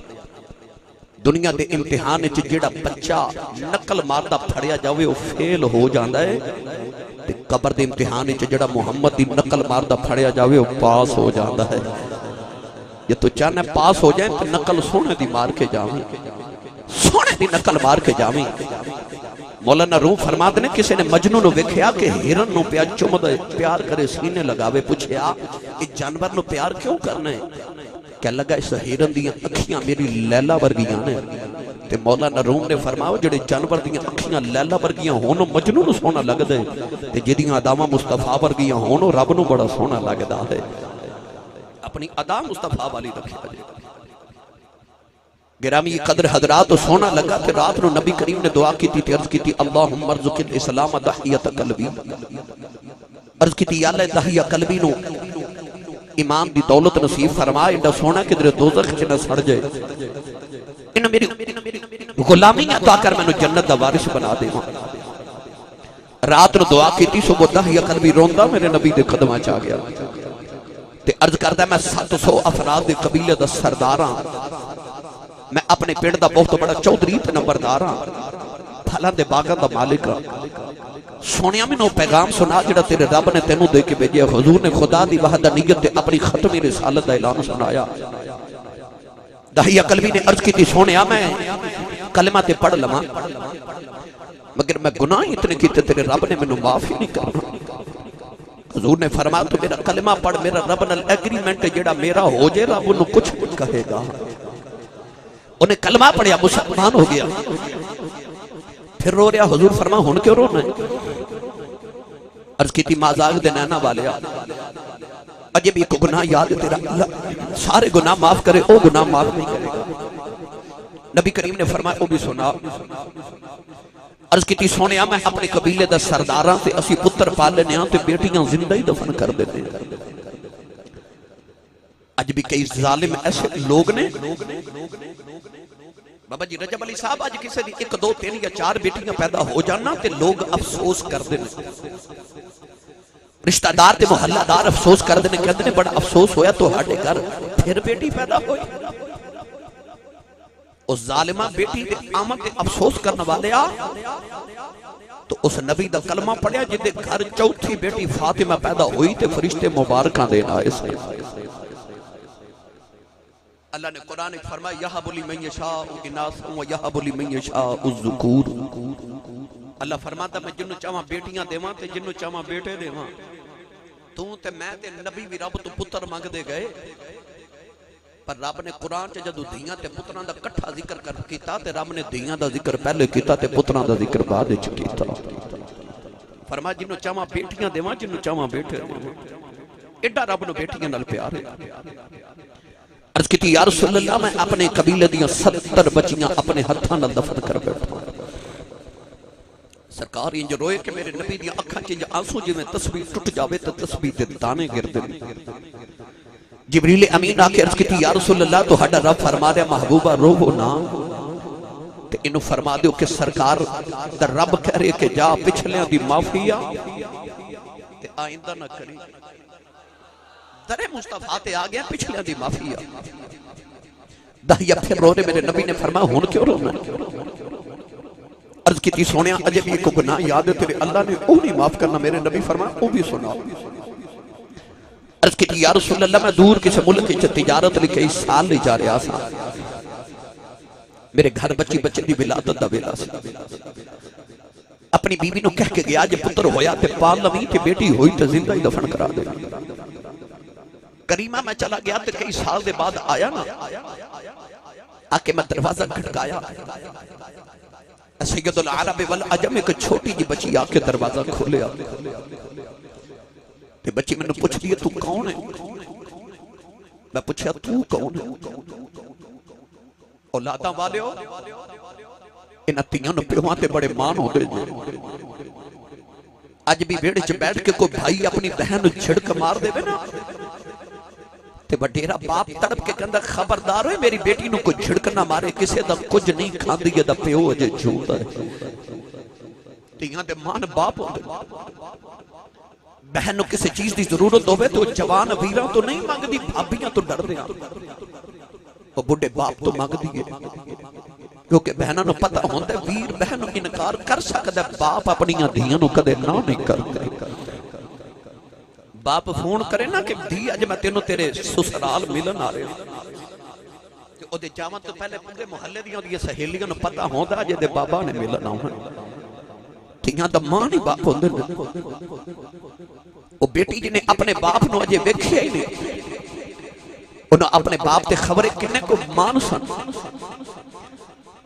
دنیا دے امتحان وچ جیڑا بچہ نقل ماردا پھڑیا جاوے وہ فیل ہو جاندا ہے تے قبر دے امتحان وچ جیڑا محمد دی نقل ماردا پھڑیا جاوے وہ پاس ہو جاندا ہے یہ تو چاہنا پاس ہو جائے تو نقل سونے دی مار کے جاویں سونے دی نقل مار کے جاویں مولانا روم فرماتے نے کسی نے مجنوں نو ویکھیا کہ ہرن نو پیا چمد پیار کرے سینے لگاوے پوچھیا اس جانور نو پیار کیوں کرنا ہے کہہ لگا اس ہرن دیاں اکھیاں میری لیلا ورگیاں نے تے مولانا روم نے فرمایا جڑے جانور دیاں اکھیاں لیلا ورگیاں ہونو مجنوں نو سونا لگ دے تے جدیاں اداواں مصطفیٰ ورگیاں ہونو رب نو بڑا سونا لگدا ہے اپنی ادا مصطفیٰ والی رکھیا جائے گرامی قدر حضرات سونا لگا تے رات نو نبی کریم نے دعا کی تھی عرض کی تھی اللہم ارزق الاسلام دحیت قلبی عرض کی تھی یا اللہ دحیت قلبی نو ایمان دی دولت نصیب فرمائے انڈا سونا کدھر دوزخ چنہ سڑ جائے انہا میری غلامی عطا کر میں نو جنت دا وارث بنا دے رات نو دعا کی تھی صبح دحیت قلبی روندہ میرے نبی دے قدمہ چاہ گیا تے عرض کرتا ہے میں 700 افراد دے قبیلے دا سرداراں میں اپنے پیڑ دا بہت بڑا چودھری تے نمبرداراں پھلاں دے باغاں دا مالک سونیا میں نو پیغام سنا جڑا تیرے رب نے تینوں دے کے بھیجیا حضور نے خدا دی وحدانیت تے اپنی ختمی رسالت دا اعلان سنایا دحیہ قلبی نے عرض کی تھی سونیا میں کلمہ تے پڑھ لواں مگر میں گناہ اتنے کیتے تیرے رب نے مینوں معاف ہی نہیں کرنا حضور نے فرمایا تو میرا کلمہ پڑھ میرا رب نال ایگریمنٹ جڑا میرا ہو جائے رب انہوں کچھ نہیں کہے گا انہیں کلمہ پڑھیا مسلمان ہو گیا پھر رو رہا حضور فرما ہون کیوں رونا ہے عرض کی تھی مازاغ دے نینا والے عجب ایک گناہ یاد ہے تیرا اللہ سارے گناہ معاف کرے او گناہ معاف نہیں کرے گا نبی کریم نے فرمایا او بھی سنا عرض کی تھی سونیا میں اپنے قبیلے دا سرداراں تے اسی پتر پال لینے ہاں تے بیٹیاں زندہ ہی دفن کر دیتے ہیں آج بھی کئی ظالم ایسے لوگ نے بابا جی رجب علی صاحب آج کسی دی 1 2 3 یا 4 بیٹیاں پیدا ہو جانا تے لوگ افسوس کر دینے رشتہ دار تے محلہ دار افسوس کر دینے کہتے ہیں بڑا افسوس ہویا تو ہاٹے کر پھر بیٹی پیدا ہوئی اس ظالمہ بیٹی دے آمد دے افسوس کرنے والے آ تو اس نبی دا کلمہ پڑھیا جدے گھر چوتھی بیٹی فاطمہ پیدا ہوئی تے فرشتے مبارکاں دینا اس نے اللہ نے قرآن فرمایا یہب لمن یشاء اناثا و یہب لمن یشاء الذکور اللہ فرماتا میں جنوں چاہاں بیٹیاں دیواں تے جنوں چاہاں بیٹے دیواں تو تے میں تے نبی بھی رب تو پتر مانگ دے گئے پر رب نے قرآن چ جدوں دیاں تے پتراں دا کٹھا ذکر کر کیتا تے رب نے دیاں دا ذکر پہلے کیتا تے پتراں دا ذکر بعد وچ کیتا فرمایا جنوں چاہاں بیٹیاں دیواں جنوں چاہاں بیٹے دیواں ایڈا رب نو بیٹیاں نال پیار ہے عرض کی تھی یا رسول اللہ میں اپنے قبیلے دیاں 70 بچیاں اپنے ہتھاں نال دفن کر بیٹھا سرکار انج روئے کہ میرے نبی دیاں اکھاں چ آنسو جویں تسبیح ٹٹ جاوے تے تسبیح دے دانے گر دے جبریل امین آ کے عرض کی تھی یا رسول اللہ تو ہڈا رب فرما دیا محبوبہ روو نا تے انہوں فرما دیو کہ سرکار در رب کہہ رہے کہ جا پچھلیاں دی معافیا تے آئندہ نہ کری در مصطفیٰ تے آ گیا پچھلیاں دی معافیا دہیا پھر رونے میرے نبی نے فرمایا ہون کیوں رونا عرض کی تھی سونیا عجب یہ کو گناہ یاد ہے تیرے اللہ نے او نہیں معاف کرنا میرے نبی فرمایا او بھی سنا عرض کی تھی یا رسول اللہ میں دور کسی ملک کی تجارت لی کئی سال لے جا رہا سا میرے گھر بچی بچے دی ولادت دا ویلا سا اپنی بیوی نو کہہ کے گیا جے پتر ہویا تے پال لویں تے بیٹی ہوئی تے زندہ ہی دفن کرا دے کریمہ میں چلا گیا تے کئی سال دے بعد آیا نا آکے میں دروازہ کھٹکایا سید العرب والعجم ایک چھوٹی جی بچی آکے دروازہ کھولیا تے بچی میں نے پوچھ دیا تو کون ہے میں پوچھا تو کون ہے اولاداں والے ہو ان اتیاں نو پیوہاں تے بڑے مان ہو دے آج بھی بیڑے چھ بیٹھ کے کوئی بھائی اپنی بہن چھڑک مار دے نا تے بڑیرا باپ تڑپ کے کندہ خبردار ہوئے میری بیٹی نو کوئی چھڑک نہ مارے کسے دا کچھ نہیں کھان دیئے دا پیو اجے جھوٹا ہے ਧੀਆਂ ਦੇ ਮਾਨ ਬਾਪ ਹੁੰਦੇ ਬਹਿਨ ਨੂੰ ਕਿਸੇ ਚੀਜ਼ ਦੀ ਜ਼ਰੂਰਤ ਹੋਵੇ ਤਾਂ ਜਵਾਨ ਵੀਰਾਂ ਤੋਂ ਨਹੀਂ ਮੰਗਦੀ ਭਾਬੀਆਂ ਤੋਂ ਡਰਦੇ ਆ ਉਹ ਬੁੱਢੇ ਬਾਪ ਤੋਂ ਮੰਗਦੀ ਹੈ ਕਿਉਂਕਿ ਬਹਿਨਾਂ ਨੂੰ ਪਤਾ ਹੁੰਦਾ ਵੀਰ ਬਹਿਨ ਨੂੰ ਇਨਕਾਰ ਕਰ ਸਕਦਾ ਬਾਪ ਆਪਣੀਆਂ ਧੀਆਂ ਨੂੰ ਕਦੇ ਨਾ ਨਹੀਂ ਕਰਦਾ ਬਾਪ ਫੋਨ ਕਰੇ ਨਾ ਕਿ ਧੀ ਅੱਜ ਮੈਂ ਤੈਨੂੰ ਤੇਰੇ ਸਸੁਰਾਲ ਮਿਲਣ ਆ ਰਿਹਾ ਤੇ ਉਹਦੇ ਜਾਵਣ ਤੋਂ ਪਹਿਲੇ ਪੂਰੇ ਮੁਹੱਲੇ ਦੀਆਂ ਉਹਦੀਆਂ ਸਹੇਲੀਆਂ ਨੂੰ ਪਤਾ ਹੁੰਦਾ ਜਿਹਦੇ ਬਾਬਾ ਨੇ ਮਿਲਣ ਆਉਣਾ ਧੀਆਂ ਦਾ ਮਾਂ ਨਹੀਂ ਬਾਪ ਹੁੰਦੇ ਉਹ ਬੇਟੀ ਜਿਹਨੇ ਆਪਣੇ ਬਾਪ ਨੂੰ ਅਜੇ ਵੇਖਿਆ ਹੀ ਨਹੀਂ ਉਹਨੂੰ ਆਪਣੇ ਬਾਪ ਤੇ ਖਬਰ ਕਿੰਨੇ ਕੋ ਮਾਨ ਸਨ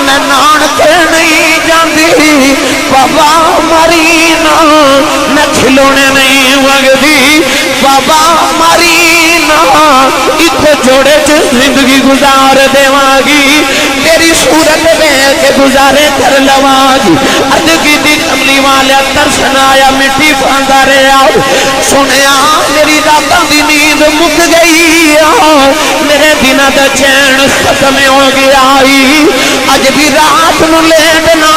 میں نانکے نہیں جاندی بابا مرینا میں کھلونے نہیں وگدی بابا مرینا اتھے جوڑے چ زندگی گزار دیواگی تیری صورت میں کے گزارے کر لواگی عرض کی دی کملی والے ترسن آیا مٹی پھاندا رہا سنیا میری راتاں دی نیند مک گئی میرے دنہ دا چین ختم ہو گیا اج بھی رات نو لیٹنا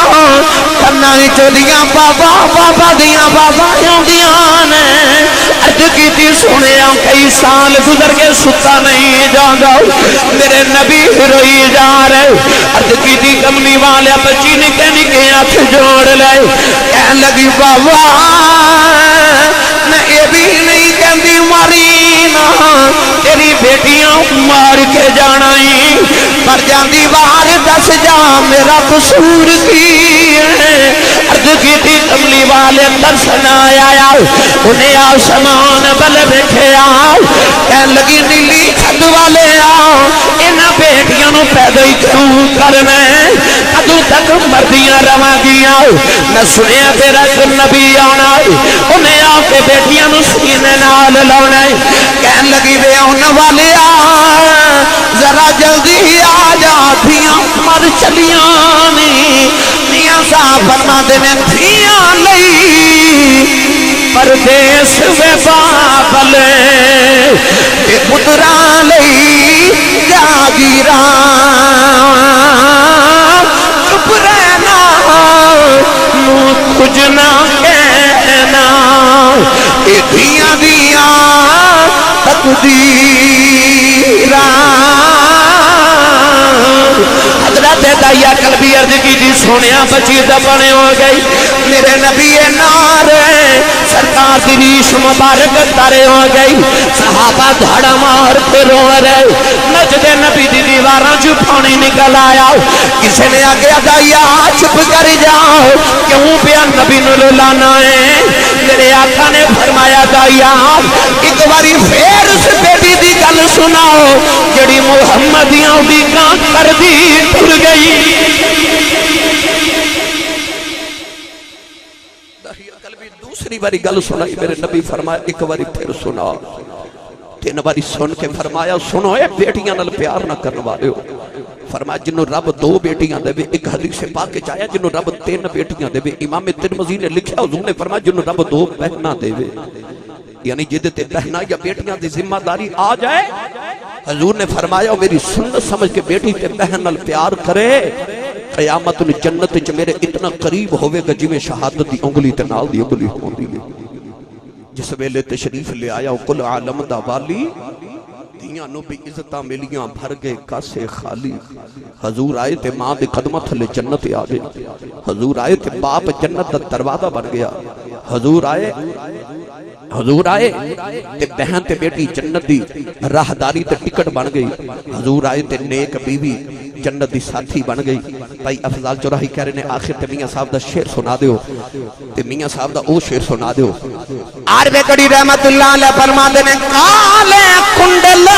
کرنا ہی چلیاں بابا بابا دیاں بابا ہوندیاں نے عرض کی سنیا کئی سال گزر کے ستا نہیں جاگا میرے نبی روئی جا رہے عرض کی کملی والے بچی نکے نکے ہاتھ جوڑ لے کہنے لگی بابا میں یہ بھی نہیں کہندی مرینا تیری بیٹیاں مار کے جانا ہی پر جاندی باہر دس جا میرا قصور کی ہے عرض کی تھی کملی والے ترسن آیا انہیں آسمان بل بیٹھے آؤ کہنے لگی نیلی چھد والے آؤ انہاں بیٹیاں نو پیدا ہی کیوں کرنے کدوں تک مردیاں رواں گیاں نہ سنیا تیرا نبی آنا انہیں آ کے بیٹیاں نو سینے نال لاؤنا کہنے لگی بے آن والے ذرا جلدی آ جا تھیاں مر چلیاں میاں صاحب فرما دے میں تھیاں لئی پردیس وے بابلے تے پتران لئی جاگیران چپ رہنا کچھ نہ کہنا اے دھیاں دیاں تقدیران حضرت دائیا قلبی عرض کی جی سونیا بچی دبنے ہو گئی میرے نبی نار سرکار دی ریش مبارک تارے ہو گئی صحابہ دھڑا مار کے رو رہے مسجد نبی دی دیواراں جو پانی نکل آیا کسی نے آگیا دائیا چپ کر جاؤ کیوں پیا نبی نو لانا ہے میرے آقا نے فرمایا دائیا ایک باری پھر اس بیٹی دی گل سناؤ جڑی محمدیاں دی کان کر دی ٹر گئی قلبی دوسری باری گل سنائی میرے نبی فرمایا ایک باری پھر سنا تین باری سن کے فرمایا سنو اے بیٹیاں نال پیار نہ کرنے والے ہو فرمایا جنہوں رب دو بیٹیاں دے بے ایک حدیث سے پاک چاہیا جنہوں رب تین بیٹیاں دے بے امام ترمذی نے لکھا حضور نے فرمایا جنہوں رب دو بہناں دے بے یعنی جدے تے بہناں یا بیٹیاں دی ذمہ داری آ جائے حضور نے فرمایا میری سنت سمجھ کے بیٹی تے بہن نال پیار کرے قیامت جنت چ میرے اتنا قریب ہوئے گا جی میں شہادت دی انگلی تے نال دی انگلی ہوندی ہے جس ویلے تشریف لے آیا کل عالم دا والی دیاں نو بھی عزتاں ملیاں بھر گئے کاسے خالی حضور آئے تے ماں دے قدمت لے جنت آ گئے حضور آئے تے باپ جنت دا دروازہ بن گیا حضور آئے تے بہن تے بیٹی جنت دی راہداری تے ٹکٹ بن گئی حضور آئے تے نیک بیوی جنت دی ساتھی بن گئی بھائی افضال چوراہی کہہ رہے نے آخر تے میاں صاحب دا شعر سنا دیو تے میاں صاحب دا او شعر سنا دیو عربِ کڑی رحمت اللہ علیہ فرما دے نے کالے کنڈل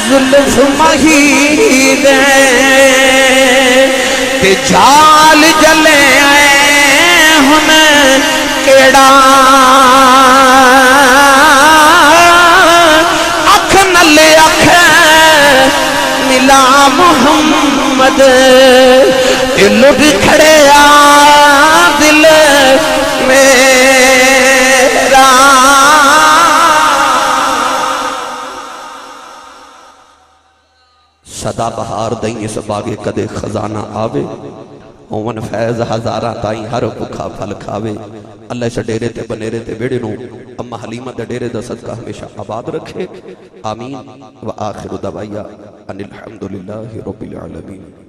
زلف مہی دے تے جال جلے آئے ہن کیڑا اکھ نلے اکھ ملا محمد تے لٹ کھڑے آ دل میرا صدا بہار دیں اس باغے کدے خزانہ آوے اومن فیض ہزارہ تائیں ہر بکھا پھل کھاوے اللہ اس ڈیرے تے بنیرے تے بیڑے نو اما حلیمہ دے ڈیرے دا صدقہ ہمیشہ آباد رکھے آمین و آخر دعویہ ان الحمدللہ رب العالمین